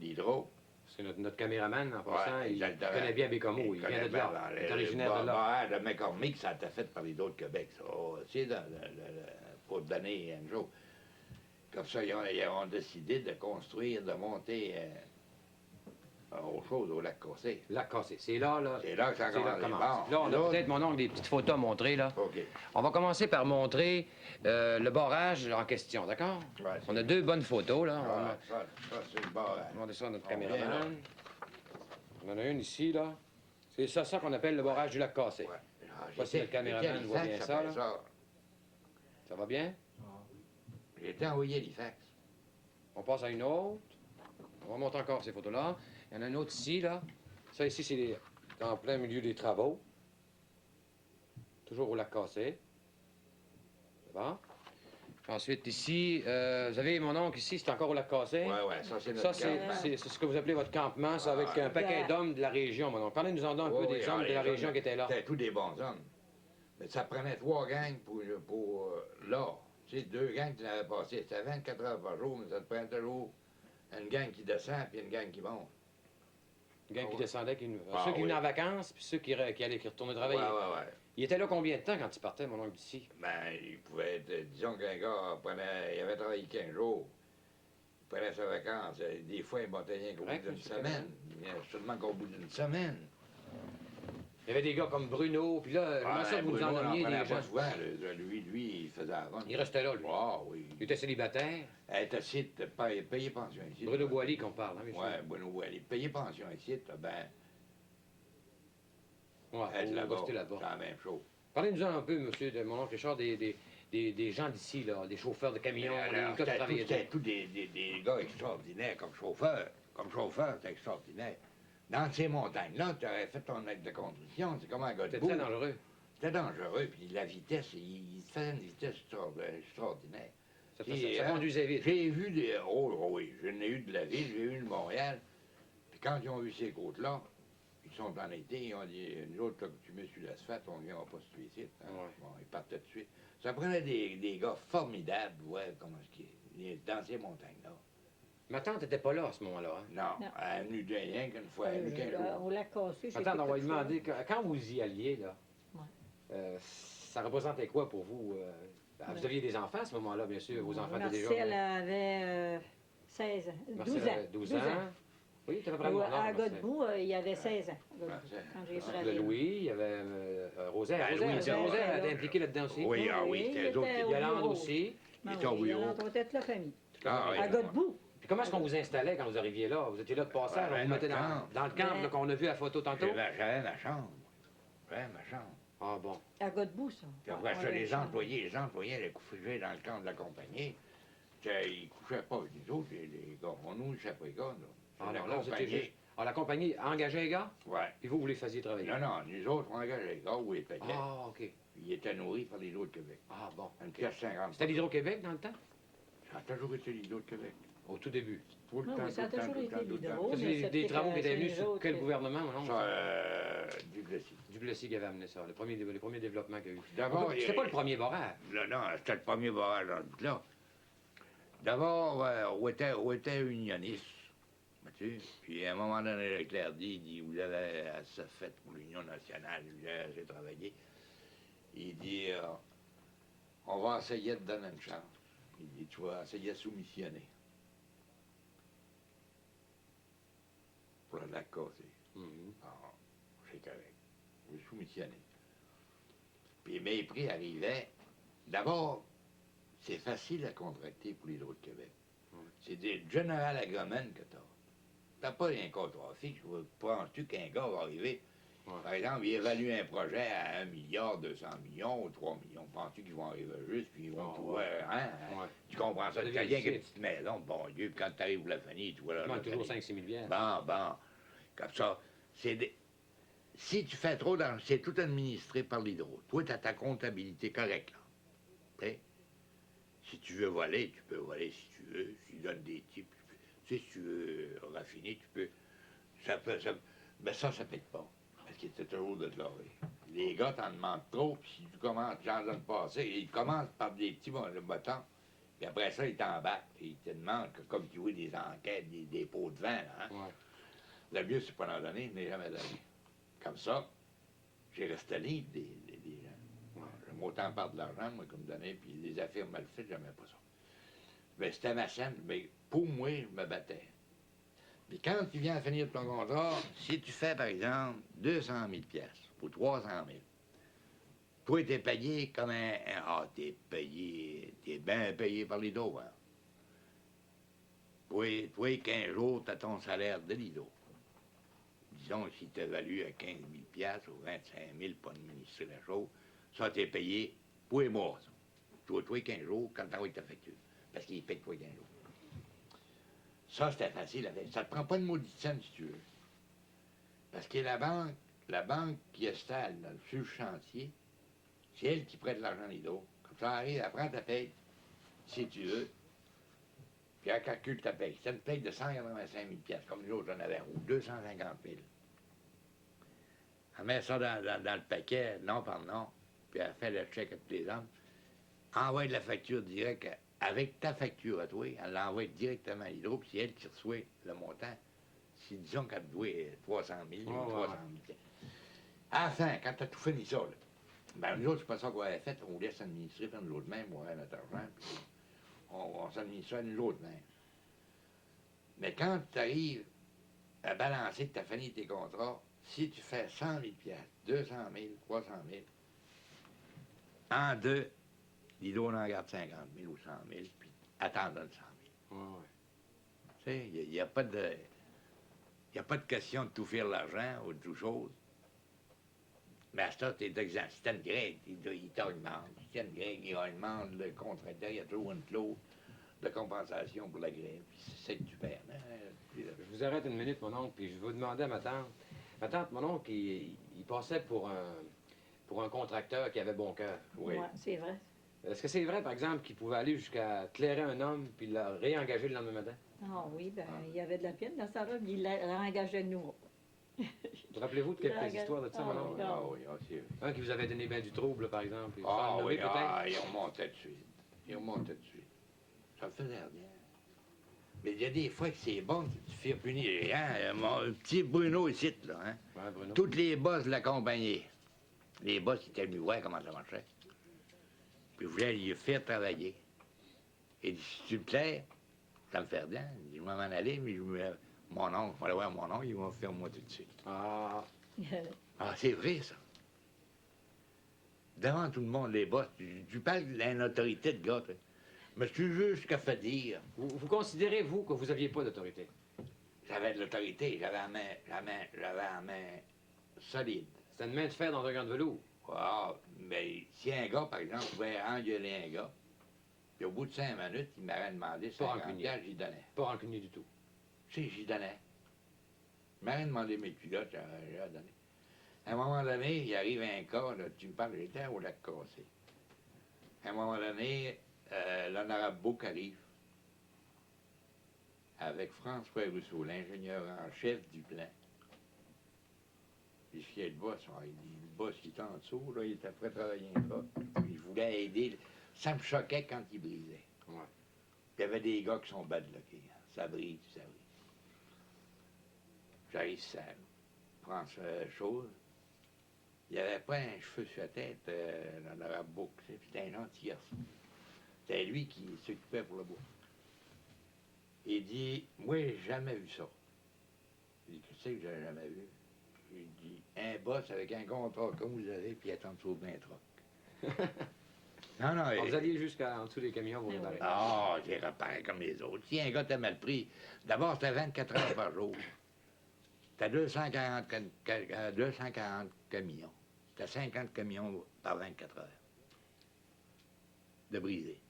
l'hydro. C'est notre caméraman, en passant, il exactement. connaît bien Bécomo. Il vient de là. Il est originaire de Le là. barrage de McCormick, ça a été fait par les d'autres Québec, ça. C'est pour te donner un jour. Comme ça, ils ont décidé de construire, de monter autre chose au lac Cossé. Lac Cassé. C'est là, là. C'est là que ça C'est là que commence. commence. Là, on a Là, peut-être, mon oncle, des petites photos à montrer, là. OK. On va commencer par montrer le barrage en question, d'accord? Ouais, On a deux bonnes photos, là. On va ça c'est le barrage. demander ça à notre On vient, caméraman. On en a une ici, là. C'est ça qu'on appelle le barrage du lac Cassé. Ouais. Pas si le caméraman voit bien ça, là. Ça va bien? J'ai été envoyé l'IFAX. On passe à une autre. On va montrer encore ces photos-là. Il y en a une autre ici, là. Ça, ici, c'est en plein milieu des travaux. Toujours au lac Cassé. C'est bon. Ensuite, ici, vous avez mon oncle ici, c'est encore au lac Cassé. Ouais, ça c'est Ça, notre camp. c'est ce que vous appelez votre campement, c'est avec un paquet d'hommes de la région, mon oncle. Parlez-nous en un peu des hommes de la région qui étaient là. C'était tous des bons hommes. Mais ça prenait 3 gangs pour là. Tu sais, 2 gangs qui l'avaient passé. C'était 24 heures par jour, mais ça te prenait toujours une gang qui descend puis une gang qui monte. Les gars qui descendaient, Ah ceux qui oui. venaient en vacances, puis ceux qui retournaient travailler. Ouais. Il était là combien de temps quand il partait, mon oncle, d'ici? Ben, il pouvait être, disons qu'un gars prenait, il avait travaillé 15 jours. prenait ses vacances. Des fois, il montait rien qu'au bout Correct, d'une monsieur semaine. Il y a seulement qu'au bout d'une semaine. Il y avait des gars comme Bruno, puis là, comment ça, vous nous en Bruno, nommiez prenait des gens? pas souvent. Lui, il faisait avant. Il restait là, lui. Ah oui. Il était célibataire. Elle était ici, payé pension ici. Bruno Boilly qu'on parle, hein, monsieur? Oui, Bruno Boilly. Payé pension ici, ben, Ouais, être faut là-bas, rester là-bas. c'est la même chose. Parlez-nous un peu, monsieur, de mon oncle Richard, des gens d'ici, là, des chauffeurs de camions, Alors, des gars qui travaillaient C'était tous des gars extraordinaires comme chauffeurs. Comme chauffeur, c'était extraordinaire. Dans ces montagnes-là, tu aurais fait ton acte de contrition, c'est comme un gars de C'était boue. très dangereux. C'était dangereux, puis la vitesse, il te faisait une vitesse extraordinaire. Ça, Puis, ça conduisait vite. J'ai vu des... Oh oui, j'en ai eu de la ville, j'ai eu de Montréal. Puis quand ils ont vu ces côtes-là, ils sont en été, ils ont dit, nous autres, là, que tu mets sur l'asphalte, on ne viendra pas se tuer ici. Hein. Ouais. Bon, ils partaient de suite. Ça prenait des gars formidables, ouais, comment est-ce qu'il est, dans ces montagnes-là. Ma tante n'était pas là à ce moment-là. Hein? Non, Non. elle est venue de rien qu'une fois, elle est venue 15 jours. On l'a cassé. Ma tante, on va lui demander, quand vous y alliez, là, ça représentait quoi pour vous? Vous aviez des enfants à ce moment-là, bien sûr. Vos enfants étaient déjà... Marcel avait 16 ans, 12 Marcel ans. avait 12 ans. Oui, tu avais pas Ou le à Godbout, il avait 16 ans. Marcel. Quand j'ai Le travaillé. Louis, il y avait Rosaire. Ben, Rosaire, Louis, Rosaire, Rosaire, elle était là. impliquée là-dedans aussi. Oui, ah oui, Oui, c'était il eux autres était qui... au Yolande bureau. aussi. Il était au bureau. On était toute la famille. Ah, oui. À Godbout. Puis comment est-ce qu'on vous installait quand vous arriviez là? Vous étiez là de passage, Ouais, on vous mettait dans le camp. dans le camp Ouais. là, qu'on a vu à la photo tantôt? J'avais ma chambre. J'avais ma chambre. Ah bon. À Godbout, ça. Puis après ça, Ouais, les chambre. employés allaient coucher dans le camp de la compagnie. Ils couchaient pas avec nous autres, les gars. On nous échappait les gars, là. Ah la non, là, vous étiez compagnie. juste... Ah, la compagnie engageait les gars, Ouais. puis vous les faisiez travailler? Non, non, nous autres, on engageait les gars où ils payaient. Ah, OK. Ils étaient nourris par l'Hydro de Québec. Ah bon. Une pièce 50. C'était l'Hydro-Québec dans le temps? Ça a toujours été l'Hydro de Québec. Au tout début. Tout le Non, temps, mais ça a tout le temps, toujours tout le été temps, tout le temps. l'Hydro. Ça, mais c'est c'est des peut-être travaux qui étaient c'est venus les sur autres quel que- gouvernement, non? Ça, du Plessis. Duplessis qui avait amené ça, les premiers développements qu'il y a eu. D'abord, C'était pas le premier barrage. Non, c'était le premier barrage dans le bout-là. D'abord, où était unioniste, vois-tu? Puis à un moment donné, Leclerc il dit, vous avez assez fait pour l'Union nationale, vous avez assez travaillé. Il dit, on va essayer de donner une chance. Il dit, tu vas essayer de soumissionner. Pour la casser. Mhm. Ah, c'est correct. Je soumissionnais. Puis mes prix arrivaient. D'abord, c'est facile à contracter pour l'Hydro de Québec. C'est des General Agreement que tu as. Tu n'as pas un contrat fixe. Penses-tu qu'un gars va arriver? Ouais. Par exemple, il évalue un projet à 1 milliard, 200 millions ou 3 millions. Penses-tu qu'ils vont arriver juste, puis ils vont Ah, trouver, ouais. hein? Ouais. Tu comprends ça? Ça devient Quelqu'un qui a une difficile. petite maison, bon Dieu, puis quand tu arrives pour la famille, tu vois là. Il manque toujours 5-6 000 bières. Bon, comme ça, si tu fais trop d'argent, c'est tout administré par l'Hydro. Toi, tu as ta comptabilité correcte, là. T'sais? Si tu veux voler, tu peux voler si tu veux. Si tu donnes des types, si tu veux raffiner, tu peux. Mais ça paye pas. Parce qu'il était toujours de l'oreille. Les gars t'en demandent trop, puis si tu commences, j'en donne pas assez. Ils commencent par des petits bottons, puis après ça, ils t'embarquent. Puis ils te demandent, comme tu vois, des enquêtes, des pots de vin, là, hein? Ouais. Le mieux, c'est pas d'en donner, mais jamais donné. Comme ça, j'ai resté libre des gens. J'aime autant part de l'argent, moi, comme donner, puis les affaires mal faites, j'aimais pas ça. Mais c'était ma chaîne, mais pour moi, je me battais. Puis quand tu viens à finir ton contrat, si tu fais, par exemple, 200 000 piastres ou 300 000, toi, t'es payé comme t'es bien payé par les dos, hein. Toi, 15 jours, t'as ton salaire de l'IDO. Disons, si tu évalues à 15 000 piastres ou 25 000 pour administrer la chose, ça, t'es payé pour les mois, ça. Toi, 15 jours, quand t'envoies ta facture. Parce qu'il paye toi 15 jours. Ça, c'était facile à faire. Ça te prend pas de maudite scène, si tu veux. Parce que la banque qui installe sur le chantier, c'est elle qui prête l'argent à l'IDO. Comme ça arrive, elle prend ta paye, si tu veux, puis elle calcule ta paye. C'est une paye de 185 000 piastres, comme nous autres, j'en avais, ou 250 000. Elle met ça dans le paquet, nom par nom, puis elle fait le chèque à tous les hommes, envoie de la facture directe avec ta facture à toi, elle l'envoie directement à l'Hydro, puis c'est elle qui reçoit le montant. Si disons qu'elle doit 300 000 ou 300 000 piastres. À la fin, quand tu as tout fini ça, là, ben nous autres, c'est pas ça qu'on avait fait, on laisse administrer par nous autres mêmes, on a notre argent, puis on s'administre à nous autres mêmes. Mais quand tu arrives à balancer que tu as fini tes contrats, si tu fais 100 000 piastres, 200 000, 300 000, en deux, Lido en garde 50 000 ou 100 000, puis attends donne 100 000. Ouais, ouais. Tu sais, il n'y a pas de... Il n'y a pas de question de tout faire l'argent ou de tout chose. Mais à ça, t'es exempt. Si t'as une grève, il t'augmente. Si t'as une grève, il augmente le contracteur, il y a toujours une clause de compensation pour la grève. Puis c'est que tu perds. Hein? Je vous arrête une minute, mon oncle, puis je vais vous demander à ma tante. Ma tante, mon oncle, il passait pour un contracteur qui avait bon cœur. Oui. Ouais, c'est vrai. Est-ce que c'est vrai, par exemple, qu'il pouvait aller jusqu'à clairer un homme puis le réengager le lendemain matin? Ah oui, ben, il y avait de la peine dans ça, là, puis il l'engageait de nouveau. Vous rappelez-vous de quelques histoires de ça, mon oncle? Ah oui, ah, c'est vrai. Un qui vous avait donné bien du trouble, là, par exemple. Sans Ah le nommer, oui, peut-être? ah, il remontait de suite. Il remontait de suite. Ça me faisait rien. Mais il y a des fois que c'est bon de te faire punir. Hein? Mon petit Bruno ici, là, hein? Ouais, Bruno. Toutes les boss de la compagnie. Les boss qui étaient venus voir comment ça marchait. Puis je voulais lui faire travailler. Et dit, si tu me plais, ça me fait rien. Il dit, je vais m'en aller, mais mon oncle, je vais aller voir mon oncle, il va me faire moi tout de suite. Ah, Ah, c'est vrai, ça. Devant tout le monde, les boss, tu parles d'une autorité de gars, toi. Mais tu veux ce qu'a fait dire. vous considérez, vous, que vous n'aviez pas d'autorité? J'avais de l'autorité, j'avais la main solide. C'était une main de fer dans un gant de velours. Ah, mais si un gars, par exemple, pouvait engueuler un gars, puis au bout de 5 minutes, il m'aurait demandé Pas 50 rancunier. piastres, j'y donnais. Pas rancunier du tout. Tu sais, j'y donnais. Il m'aurait demandé mes culottes, j'aurais donné. À un moment donné, il arrive un cas, là, tu me parles, j'étais au lac Cassé. À un moment donné, l'honorable Bouc arrive avec François Rousseau, l'ingénieur en chef du plan. Puis il y a le boss, il dit, le boss qui était en dessous, là, il était prêt à travailler un truc. Il voulait aider. Ça me choquait quand il brisait. Ouais. Il y avait des gars qui sont badlockés. Hein. Ça brise, ça brise. J'arrive seul. François chose. Il n'y avait pas un cheveu sur la tête, l'honorable Bouc. C'était un gentil garçon. C'était lui qui s'occupait pour le bois. Il dit, moi, j'ai jamais vu ça. Il dit, qu'est-ce que j'ai jamais vu? Il dit, un boss avec un contrat comme vous avez, puis attendre sur d'un truck. Non, non. Alors, vous alliez jusqu'en dessous des camions, vous réparez. Ah, j'ai réparé comme les autres. Si un gars t'a mal pris, d'abord, c'était 24 heures par jour. C'était 240 camions. C'était 50 camions par 24 heures. De brisés.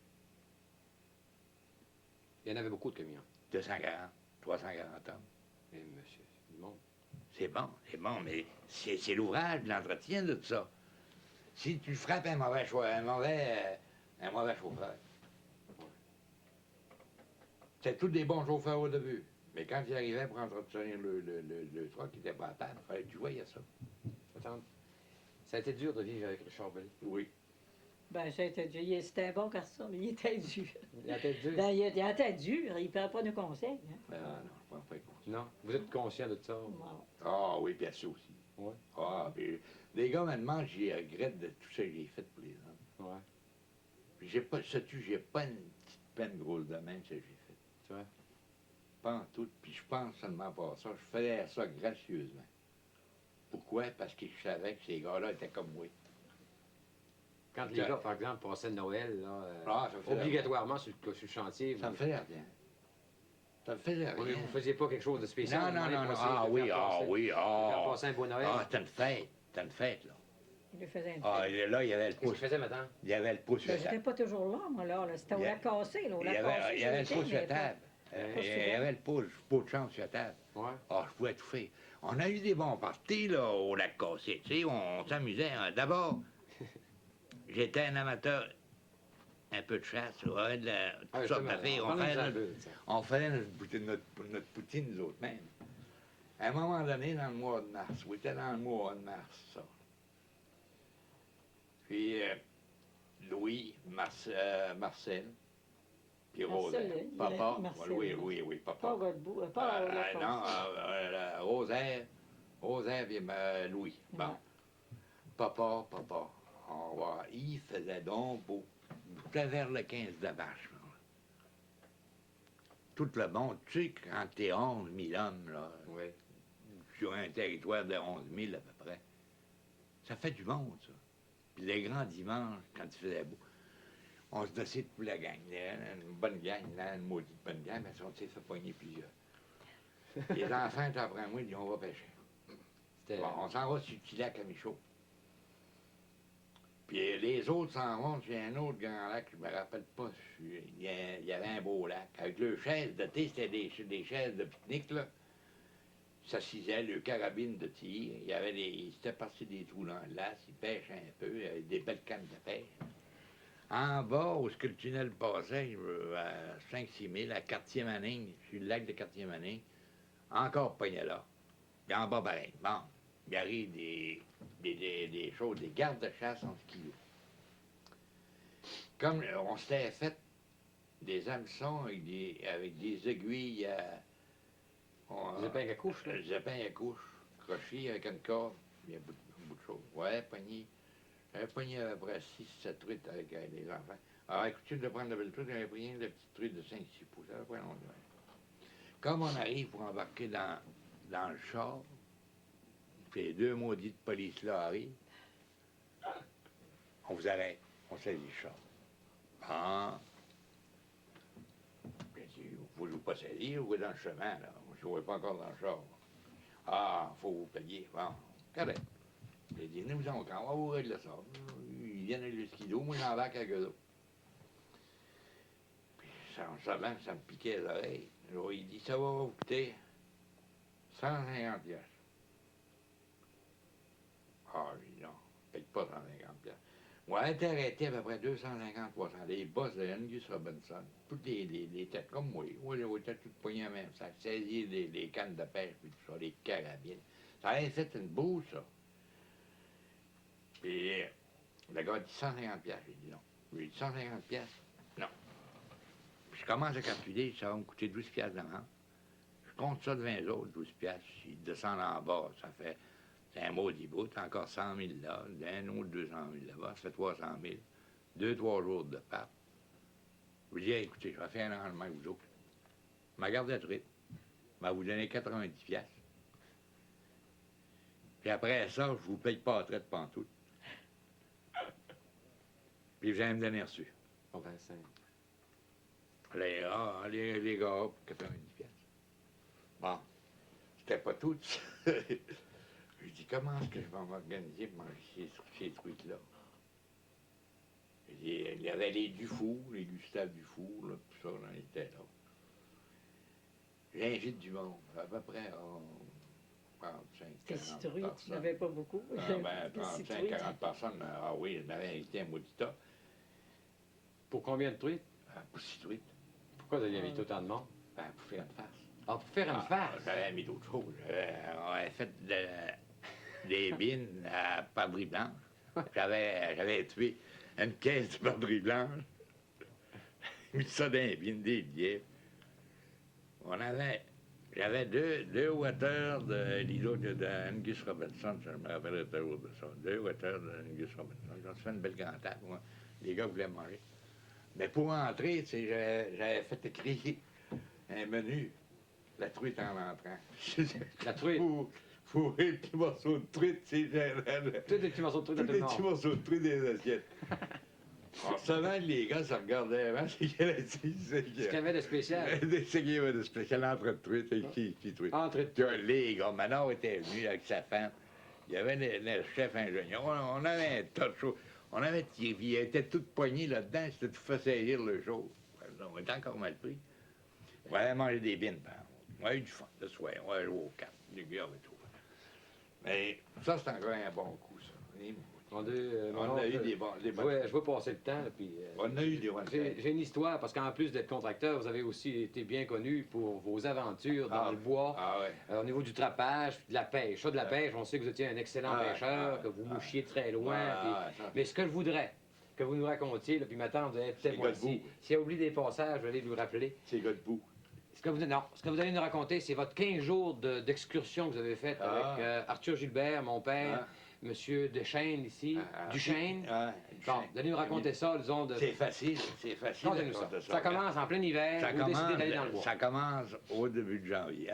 Il y en avait beaucoup de camions. 240, 340 tonnes. Eh, monsieur, c'est du monde. C'est bon, mais c'est l'ouvrage, l'entretien de tout ça. Si tu frappes un mauvais chauffeur, c'est tous des bons chauffeurs au début. Mais quand ils arrivaient pour entretenir le truck, il n'était pas à table. Il fallait que tu voyais ça. Attends. Ça a été dur de vivre avec Richard Belly. Oui. Ben, c'était un bon garçon, mais il était dur. La tête dure? Ben, il était dur, il ne perd pas de conseils. Hein. Non, je ne prends pas compte. Non. Vous êtes conscient de ça? Bon. Ah oui, bien sûr aussi. Ouais. Ah, puis les gars, maintenant, j'y regrette de tout ça que j'ai fait pour les hommes. Ouais. Puis j'ai pas une petite peine grosse de même, ça que j'ai fait. Tu vois? Pas en tout. Puis je pense seulement pas ça. Je faisais ça gracieusement. Pourquoi? Parce que je savais que ces gars-là étaient comme moi. Quand les gars, par exemple, passaient Noël, là, Ah, ça me faisait obligatoirement sur le chantier, Ça me faisait rien. Ça me faisait Oui, mais rien. vous faisiez pas quelque chose de spécial? Non, non, vous non, non. passez- Ah de oui, faire ah passer- oui, de faire ah. passer un beau Noël? Ah, c'était une fête. C'était une fête, là. Il le faisait un Ah, peu. et là, il y avait le Qu'est-ce qu'il pouce. faisait maintenant? Il y avait le pouce sur Ben, la j'étais table. pas toujours là, moi, là. C'était au Il y a- lac cassé, là. Au Il lac y avait, cassé, il y avait le j'étais, pouce sur la mais pas- table. pas Il y avait le pot de chambre sur la table. Ouais. Ah, je pouvais tout faire. On a eu des bons parties, là, au lac Cassé. Tu sais, on s'amusait. Hein. D'abord, j'étais un amateur un peu de chasse. Ouais, de la, toutes sortes justement, d'affaires. parlons-nous un peu, tiens. On faisait notre poutine, nous autres mêmes. À un moment donné, dans le mois de mars, oui, c'était dans le mois de mars, ça. Puis Louis, Marcel, puis Marcel, Rosaire. il Papa, est- Marcel, oui, Pas papa. Godbout, pas au lac Non, cassé. Rosaire puis Louis. Bon. Ouais. Papa, on va, il faisait donc beau. C'était vers le 15 de vache. tout le monde, tu sais, quand t'es 11 000 hommes, là, Oui. sur un territoire de 11 000 à peu près, ça fait du monde, ça. Puis les grands dimanches, quand il faisait beau, on se décide pour la gang. Une bonne gang, là, une maudite bonne gang, mais on s'est fait pogner plusieurs. Les enfants, après moi, ils disent on va pêcher. C'était... Bon, on s'en va sur le petit lac à Michaud. Puis les autres s'en vont sur un autre grand lac, je me rappelle pas. Il y avait un beau lac. Avec leurs chaises de thé, c'était des chaises de pique-nique, là. Ils s'assisaient, le carabine de tir. Il y avait ils étaient partis des trous dans le lac, ils pêchaient un peu, il y avait des belles cannes de pêche. En bas, où le tunnel passait, à 5-6 000, à Cartier-Manning, sur le lac de Cartier-Manning, encore pogné là. Et en bas, pareil. Bon, il arrive des choses, des gardes de chasse en ski. Comme on s'était fait des hameçons avec des aiguilles Des épingles à couche, là? des épingles à couche, crochés avec une corde, il y a beaucoup de choses. Ouais, pogné. J'avais pogné à peu près 6-7 truites avec les enfants. Alors, écoutez, de prendre la belle truite, j'avais pris une petite truite de 5-6 pouces. Ça va pas longtemps. Comme on arrive pour embarquer dans le char, puis les deux maudits de police là arrivent, on vous arrête, on saisit le char. Ah! Bien sûr, vous ne pas saisir, vous êtes dans le chemin, là. Je ne vois pas encore dans le char. Ah, il faut vous payer. Bon, correct. J'ai dit, nous on va vous régler ça. Ils viennent avec le skido, moi j'embarque avec eux autres. Puis ça me piquait les oreilles. Alors, il dit, ça va vous coûter 150 piastres. Ah, j'ai dit, non, paye pas 150 piastres. Moi, elle était arrêtée à peu près 250-300. Les boss de Angus Robinson, toutes les têtes comme moi. Moi, les têtes toutes poignées en même sac, saisir les cannes de pêche, puis tout ça, les carabines. Ça avait fait une boue, ça. Puis, le gars dit 150 piastres. J'ai dit non. J'ai dit 150 piastres? Non. Puis je commence à calculer, ça va me coûter 12 piastres d'amende. Je compte ça de 20 autres, 12 piastres. S'il descend en bas, ça fait, c'est un maudit bout, encore 100 000 là, d'un autre 200 000 là-bas, ça fait 300 000. 2-3 jours de pape. Je lui dis, écoutez, je vais faire un rangement avec vous autres. Je me garde la truite. Je vais vous donner 90 piastres. Puis après ça, je vous paye pas la traite pantoute. Puis vous allez me donner reçu. Oh, 25. Les gars, pour 90 piastres. Bon, c'était pas tout. Je dis, comment est-ce que je vais m'organiser pour manger ces trucs-là? Il y avait les Dufour, les Gustave Dufour, là, tout ça, on était là. J'invite du monde, à peu près 35, Tes 40 citrouilles, tu personnes. n'avais pas beaucoup. Ah, ben, Tes 35, citrouilles, 40 personnes. Ah oui, je m'avais invité un maudit tas. Pour combien de truites? Pour 6 truites. Pourquoi vous aviez invité autant de monde? Ben, pour faire une farce. Ah, pour faire une farce? J'avais mis d'autres choses. On avait fait des bines à perdrix blanche. J'avais tué une caisse de perdrix blanche. Mis ça dans les bines, des lièvres. J'avais deux water de l'îlot d'Angus Robinson, je me rappellerai toujours de ça. 2 water d'Angus Robinson. On se fait une belle grande table. Les gars voulaient manger. Mais pour entrer, j'avais fait écrire un menu. La truite en entrant. La truite? Fourrer les petits morceaux de truite, c'est Tous les petits morceaux de truite tous à tout les le petits monde. morceaux de truite des assiettes. Alors, seulement les gars se regardaient avant, c'est qu'il y avait Ce qu'il y avait de spécial? c'est qu'il y avait de spécial entre de truite et qui truite. Entre Puis, les gars, Manor était venu avec sa femme. Il y avait le chef ingénieur. On avait un tas de choses. Il était tout poigné là-dedans, c'était tout fait saillir le jour. On était encore mal pris. On avait mangé des bines, par exemple. On avait eu du fun le soir. On avait joué aux cartes. Les gars avaient tout. Mais ça, c'est encore un bon coup, ça. On a eu des bons. Je veux passer le temps, puis... On a eu des bons. J'ai une histoire, parce qu'en plus d'être contracteur, vous avez aussi été bien connu pour vos aventures dans le bois, au niveau du trapage, de la pêche. Ça, de la pêche, on sait que vous étiez un excellent pêcheur, que vous mouchiez très loin. Mais ce que je voudrais que vous nous racontiez, là, puis maintenant, vous allez peut-être moi si elle oublie des passages, je vais lui rappeler. C'est gars debout. Ce que vous allez nous raconter, c'est votre 15 jours d'excursion que vous avez faite avec Arthur Gilbert, mon père, Monsieur Deschênes ici, Duchesne. Bon, Duchesne. allez nous raconter ça, disons, de... C'est facile, Racontez-nous ça. raconter Ça commence en plein hiver, vous décidez d'aller dans le bois. Ça commence au début de janvier,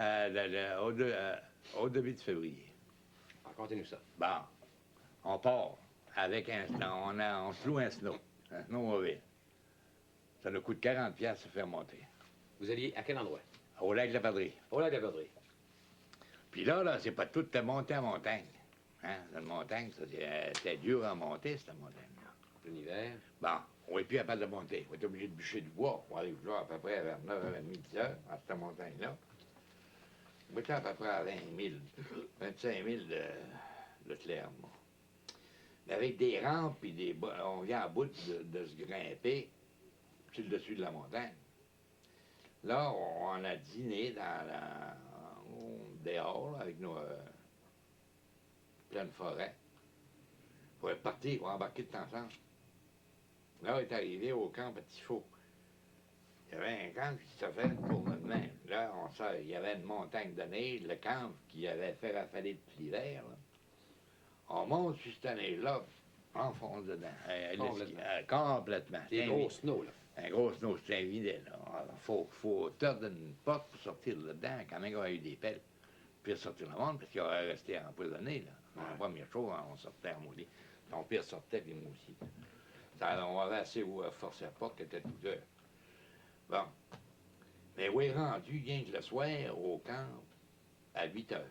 au début de février. Racontez-nous ça. Bon, on part avec on se loue un snow mobile. Ça nous coûte 40$ de se faire monter. Vous alliez à quel endroit? Au lac de la Padrie. Au lac de la Perdrix. Puis là, c'est pas tout de monter en montagne. Hein? La montagne, c'était dur à monter, cette montagne-là. Plein hiver. Bon, on n'est plus capable de monter. On est obligé de bûcher du bois. On arrive là à peu près vers 9h30, 10h, à cette montagne-là. On était à peu près à 20 000, 25 000 de Clermont. Mais avec des rampes, puis on vient à bout de se grimper sur le dessus de la montagne. Là, on a dîné dehors, là, avec nos pleine forêt. Pour être parti, pour embarquer de temps en temps. Là, on est arrivé au camp Petit Faux. Il y avait un camp qui s'est fait pour le même. Là, il y avait une montagne de neige, le camp qui avait fait rafaler depuis l'hiver. On monte sur cette neige-là, enfonce dedans. Complètement. Des gros snows, là. Un gros snow, c'est évident. Il faut tordre une porte pour sortir là-dedans, quand même, il y aurait eu des pelles. Puis sortir le monde, parce qu'il aurait resté empoisonné. Là. La première chose, on sortait à mourir. Ton père sortait, puis moi aussi. On avait assez forcé la porte qui était tout dehors. Bon. Mais oui, rendu, bien que le soir, au camp, à 8 heures.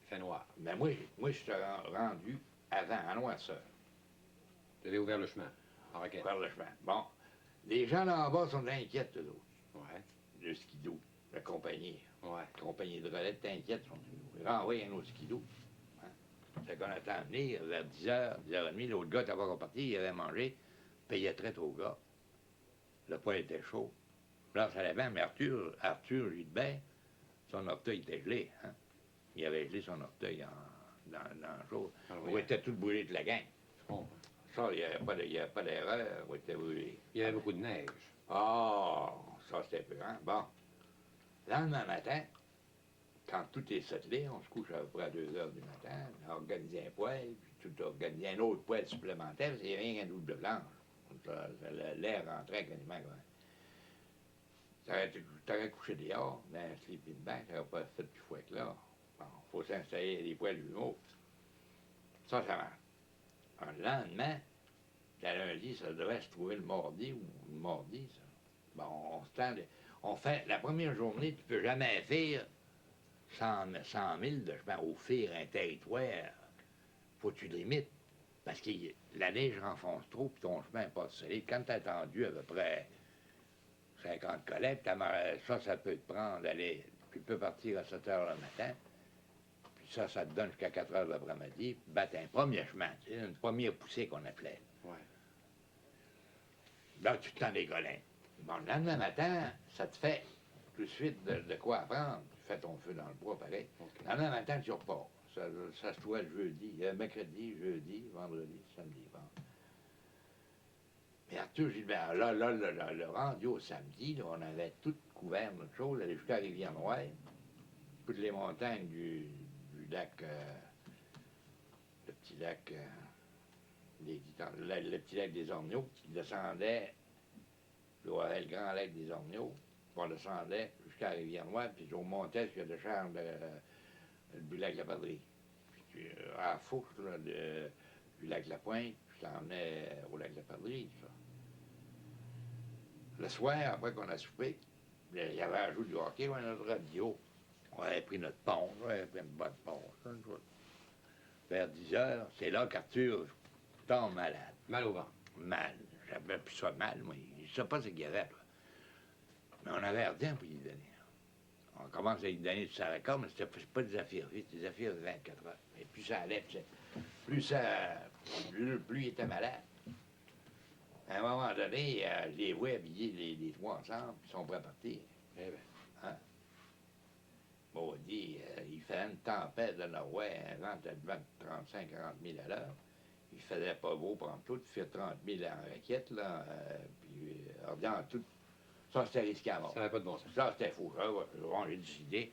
Il fait noir. Mais moi je suis rendu avant, à noirceur. Vous avez ouvert le chemin, en raquette. Vers le chemin. Bon. Les gens là en bas sont inquiets, eux autres. Ouais. Le skidoo, la compagnie. Ouais. La compagnie de relais t'inquiète, sont nous. Renvoyez un autre skidoo. Hein? C'est qu'on attend venir vers 10h, 10h30. L'autre gars était pas reparti, il avait mangé, payait traite au gars. Le poêle était chaud. Là, ça allait bien, mais Arthur, lui, de bain, son orteil était gelé. Hein? Il avait gelé son orteil dans le jour. On était tout brûlé de la gang. Ça, il n'y avait pas d'erreur, on était brûlés. Il y avait beaucoup de neige. Ah, ça c'était peu grand. Bon. Le lendemain matin, quand tout est settlé, on se couche à peu près à 2h du matin, on a organisé un poêle, puis tout organisé un autre poêle supplémentaire, c'est rien qu'un double blanche. L'air rentrait quasiment. T'aurais couché dehors, dans un sleeping bag, t'aurais pas fait plus fouet que là. Bon, faut s'installer des poêles humeaux. Ça marche. Le lendemain, le lundi, ça devait se trouver le mardi ou le mardi, ça. Bon, on fait, la première journée, tu peux jamais faire 100 000 de chemin. Au faire un territoire, faut que tu limites. Parce que la neige renfonce trop, puis ton chemin n'est pas solide. Quand tu as attendu à peu près 50 collectes, ça peut te prendre, tu peux partir à 7 h le matin, puis ça te donne jusqu'à 4 h l'après-midi, battre un premier chemin, une première poussée qu'on appelait. Ouais. Là, tu te tends des golins. Bon, le lendemain matin, ça te fait tout de suite de quoi apprendre. Tu fais ton feu dans le bois, pareil. Okay. Le lendemain matin, tu repars. Ça se doit le jeudi, mercredi, jeudi, vendredi, samedi, vendredi. Mais Arthur Gilbert, là, le rendu au samedi, là, on avait tout couvert notre chose, aller jusqu'à Rivière-Noire, toutes les montagnes du lac, le petit lac, le petit lac des Ormeaux, qui descendait, le grand lac des Ormeaux, on descendait jusqu'à Rivière-Noire, puis on montait jusqu'à le charme du lac La Padrie. Puis à la fourche du lac La Pointe, puis je t'emmenais au lac La Padrie, ça. Le soir, après qu'on a soupé, il y avait un jour du hockey, on avait notre radio. On avait pris notre pont, on avait pris une bonne pont. Vers 10 h, c'est là qu'Arthur tombe malade. Mal au ventre. Mal. J'avais plus ça mal, moi. Je ne sais pas ce qu'il y avait, là. Mais on avait rien pour lui donner. On commence à lui donner du saracor, mais c'était pas des affaires vite, des affaires de 24 heures. Et plus ça allait, plus il était malade. À un moment donné, je les vois habiller les trois ensemble, puis ils sont prêts à partir. Eh bien. Hein? Maudit, il fait une tempête de nord-ouest, un vent de 35 à 40 000 à l'heure. Il faisait pas beau prendre tout, faire 30 000 en raquette, là, puis dans tout. Ça, c'était risqué à mort. Ça n'avait pas de bon sens. Ça, c'était fou. Bon, j'ai décidé.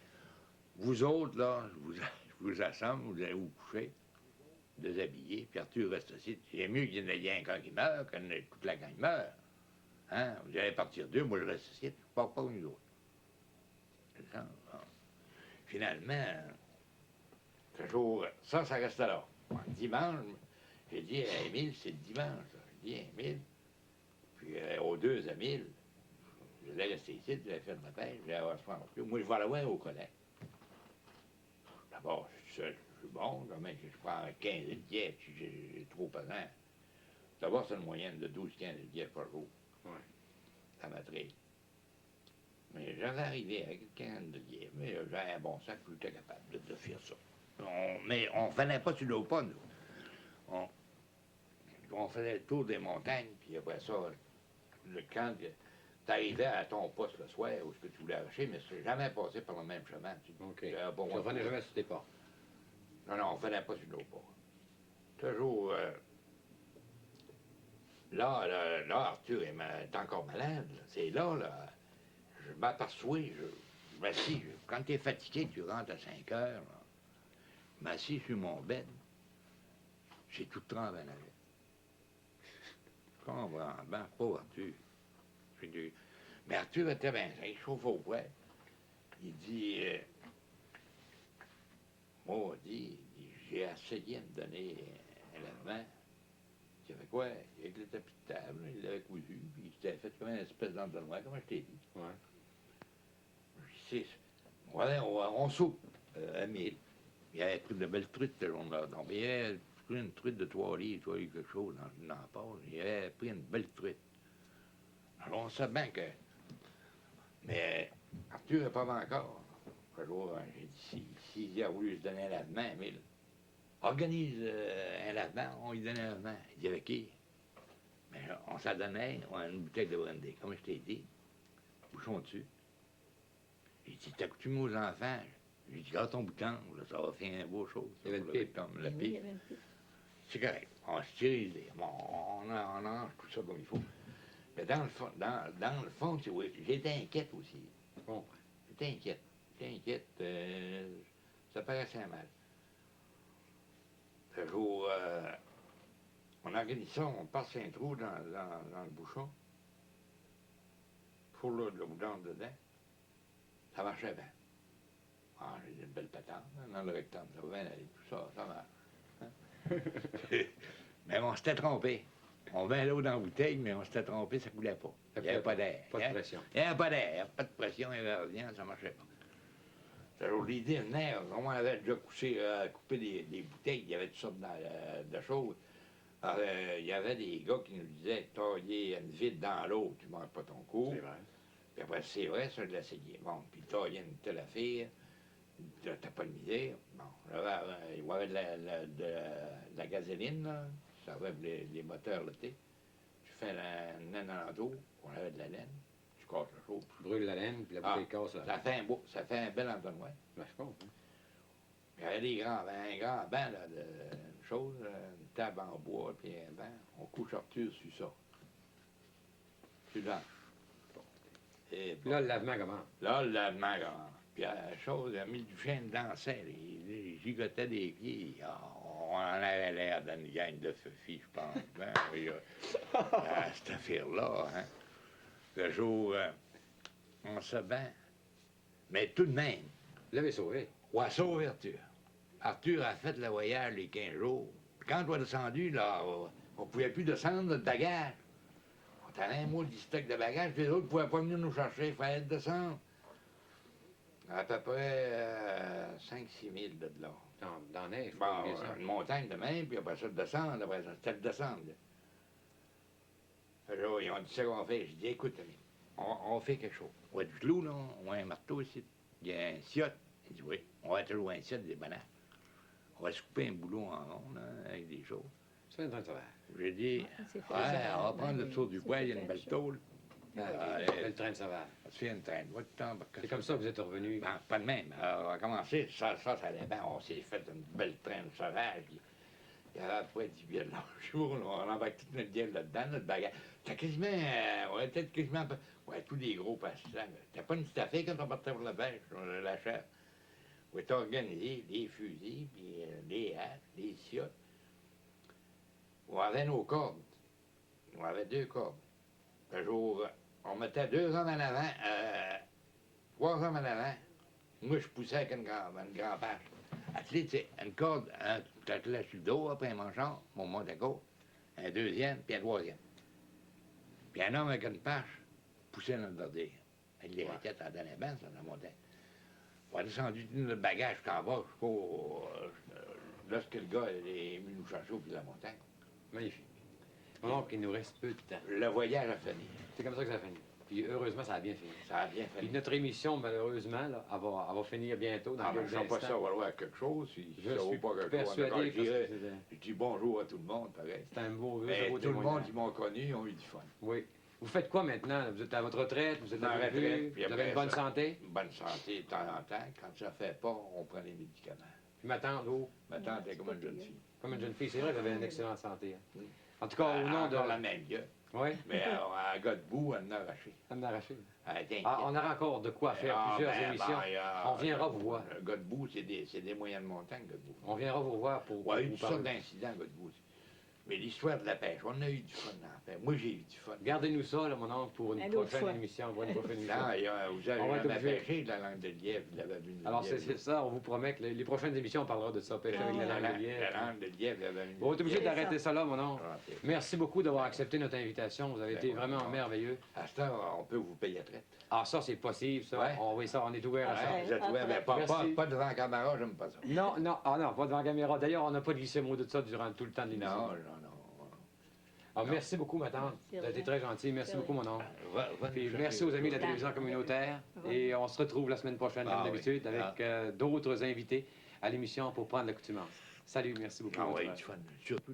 Vous autres, là, je vous assemble, vous allez vous coucher. déshabillé, puis Arthur reste ici. C'est mieux qu'il y en ait un quand il meurt, que toute la gang meurt. Hein? Vous allez partir d'eux, moi je reste ici, je ne pars pas une autre. Ça, bon. Finalement, toujours, ça reste là. Bon, dimanche, j'ai dit à Émile, c'est le dimanche. J'ai dit à Émile, puis aux deux Émile, je l'ai resté ici, je l'ai fait de la pêche, je l'ai avoir soin plus. Moi, je vais aller voir au collègue. D'abord, je suis seul, je suis bon, je prends 15 lièvres si j'ai trop pesant. D'abord, c'est une moyenne de 12-15 lièvres par jour. Ouais. Ça m'attrape. Mais j'avais arrivé avec 15 lièvres, mais j'avais un bon sac, j'étais capable de faire ça. Mais on ne venait pas sur l'eau pas, nous. On faisait le tour des montagnes, puis après ça, quand tu arrivais à ton poste le soir, où ce que tu voulais arracher, mais c'est jamais passé par le même chemin. OK. Tu ne revenais jamais sur tes pas. Non, on ne venait pas sur l'eau pas. Toujours... Là, Arthur est encore malade. C'est là, je m'aperçois, je m'assis. Quand tu es fatigué, tu rentres à 5 heures. Là. Je m'assis sur mon bed. J'ai tout tremblé en arrière. Je comprends. Ben, pauvre Arthur. Mais Arthur était bien, il chauffe au poêle. Il dit, moi, j'ai essayé de me donner un lavement. Il avait quoi? Avec le tapis de table, il l'avait cousu, puis il s'était fait comme une espèce d'entonnoir, comme je t'ai dit. Ouais. On soupe à 1000. Il avait pris de belles truites ce jour-là. Donc, il avait pris une truite de 3 livres, quelque chose dans la pause. Il avait pris une belle truite. Alors, on sait bien que... Mais Arthur n'est pas encore. Un jour, j'ai dit, s'il a voulu se donner un lavement, Émile, organise un lavement, on lui donne un lavement. Il dit, avec qui? Mais on s'en donnait, on a une bouteille de brandy, comme je t'ai dit, bouchon dessus. Il dit, t'as coutume aux enfants? J'ai dit, garde ton bouton, ça va faire un beau chose. Il y avait une pipe. Comme la pipe. C'est correct. On se tire les idées. On arrange tout ça comme il faut. Mais dans le fond, oui, j'étais inquiète aussi. Je comprends. J'étais inquiète. Ça paraissait mal. Un jour, on organise ça, on passe un trou dans le bouchon. Pour le boudin dedans. Ça marchait bien. Ah, j'ai une belle patente dans le rectangle. Ça va bien aller, tout ça, ça marche. Hein? Mais on s'était trompé. On met l'eau dans la bouteille, mais on s'était trompé, ça coulait pas. Il n'y avait pas d'air. Pas de pression. Il n'y avait pas d'air, pas de pression, il n'y avait rien, ça ne marchait pas. Alors, l'idée venait, on avait déjà coupé des bouteilles, il y avait toutes sortes de choses. Alors, il y avait des gars qui nous disaient, tailler une vide dans l'eau, tu ne manges pas ton coup. C'est vrai. Puis après, c'est vrai, ça, je l'essayais. Bon, puis tailler une telle affaire, t'as pas de misère. Bon, il y avait de la gasoline, là. Ça servait les moteurs l'été. Tu fais la laine alentour, on avait de la laine, tu casses la chose. Tu brûles la laine, puis la bouteille casse. Ça fait un bel entonnoir. Ben, je comprends. Il y avait un grand banc là, de choses, une table en bois, puis un banc. On couche Arthur sur ça. Sur là. Et puis là, le lavement commence. Là, le lavement commence. Puis la chose, Émile Duchesne dansait, il gigotait des pieds. On en avait l'air d'une gang de filles, je pense. Ben, oui, cette affaire-là, hein. Le jour, on se bat. Mais tout de même. Vous l'avez sauvé. Ouais, sauvé Arthur. Arthur a fait le voyage les 15 jours. Quand on a descendu, là, on ne pouvait plus descendre notre bagage. On avait un mois de stock de bagages, puis les autres ne pouvaient pas venir nous chercher, il fallait descendre. À peu près 5-6 000 de là. Dans la neige, Bon, une montagne de même, puis après ça, de descendre, après ça, c'était de descendre. Alors, ils ont dit ça qu'on fait. J'ai dit, écoute, on fait quelque chose. On va du clou, là, on a un marteau ici. Il y a un ciotte. Il dit, oui, on va toujours un ciotte, des bananes. On va se couper un boulot en rond, là, avec des choses. C'est un train de travail. J'ai dit, on va prendre le tour du bois, il y a une belle tôle. Le train de sauvage. Ça se fait une traîne. C'est comme ça que vous êtes revenu. Ben, pas de même. Alors, on a commencé, ça allait bien. On s'est fait une belle traîne sauvage. Il y avait à peu près 10 bielles là. On embarque toute notre bielle là-dedans, notre bagage. C'était quasiment, on était quasiment, ouais, tous des gros passants. C'était pas une petite affaire quand on partait pour la pêche, la chasse. On était organisé, des fusils, puis des haches, des ciottes. On avait nos cordes. On avait 2 cordes. Un jour, on mettait 2 hommes en avant, 3 hommes en avant. Moi, je poussais avec une grand pâche. Attelé, tu sais, une corde, tu attelais sur le dos, après un manchon, on monte à gauche, un deuxième, puis un troisième. Puis un homme avec une pâche poussait notre verdure. Avec les raquettes en donnant bien, ça montait. On a descendu le bagage jusqu'en bas, lorsque le gars est venu nous chercher au pied de la montagne. Magnifique. Donc, il nous reste peu de temps. Le voyage a fini. C'est comme ça que ça a fini. Puis heureusement, ça a bien fini. Ça a bien fini. Puis notre émission, malheureusement, là, elle va finir bientôt dans quelques Je ne sais pas si ça instants. va avoir quelque chose. Si Je ça vaut suis pas quelque chose, persuadé que je dis bonjour à tout le monde, pareil. c'est un beau Mais tout le monde témoignage. qui m'ont connu ont eu du fun. Oui. Vous faites quoi maintenant? Vous êtes à votre retraite? Vous êtes Dans à la votre retraite, puis Vous avez après une bonne ça, santé? Bonne santé de temps en temps. Quand ça ne fait pas, on prend les médicaments. Puis ma tante, vous, Ma tante est comme une jeune fille. comme une jeune fille, c'est vrai, vous avez une excellente santé. Hein. Oui. En tout cas, au nom de... Encore la même gueule. Oui, Mais à gars debout, elle en a arraché. ça me arraché. Elle était Ah, inquiète. on aura encore de quoi faire Ah, plusieurs ben, émissions. On viendra vous voir. Le gars debout, c'est des moyens de montagne, gars debout. On viendra vous voir pour Ouais, il y a eu vous toutes sortes parler. d'incidents, gars debout. Mais l'histoire de la pêche, on a eu du fun dans la pêche. Moi, j'ai eu du fun. Gardez-nous ça, là, mon oncle, pour une Une autre prochaine fois. émission. Pour une prochaine émission. Non, vous avez On va être jamais obligé. pêché de la langue de lièvre, vous l'avez vu. Alors, c'est ça, on vous promet que les prochaines émissions, on parlera de ça, pêcher avec la langue de lièvre. La langue de lièvre, vous l'avez vu. On est obligé C'est d'arrêter ça. ça là, mon oncle. Merci beaucoup d'avoir accepté notre invitation. Vous avez Ben, été ouais, vraiment ouais. merveilleux. À ce temps, on peut vous payer à traite. Ah, ça, c'est possible, ça. Ouais. Oui, ça, on est ouvert à ça. Ouais, vous êtes ouvert, mais Merci. pas devant la caméra, j'aime pas ça. Non, non, ah non, pas devant la caméra. D'ailleurs, on n'a pas glissé mot de ça durant tout le temps de l'émission. Non. Alors, merci beaucoup, ma tante. Vous avez été très gentil. Merci beaucoup, mon oncle. Puis merci aux amis de la télévision communautaire. Et on se retrouve la semaine prochaine, comme Ah oui. d'habitude, avec Ah. d'autres invités à l'émission pour prendre l'accoutumance. Salut, merci beaucoup. Ah Bonne oui, soirée. du fun. Surtout.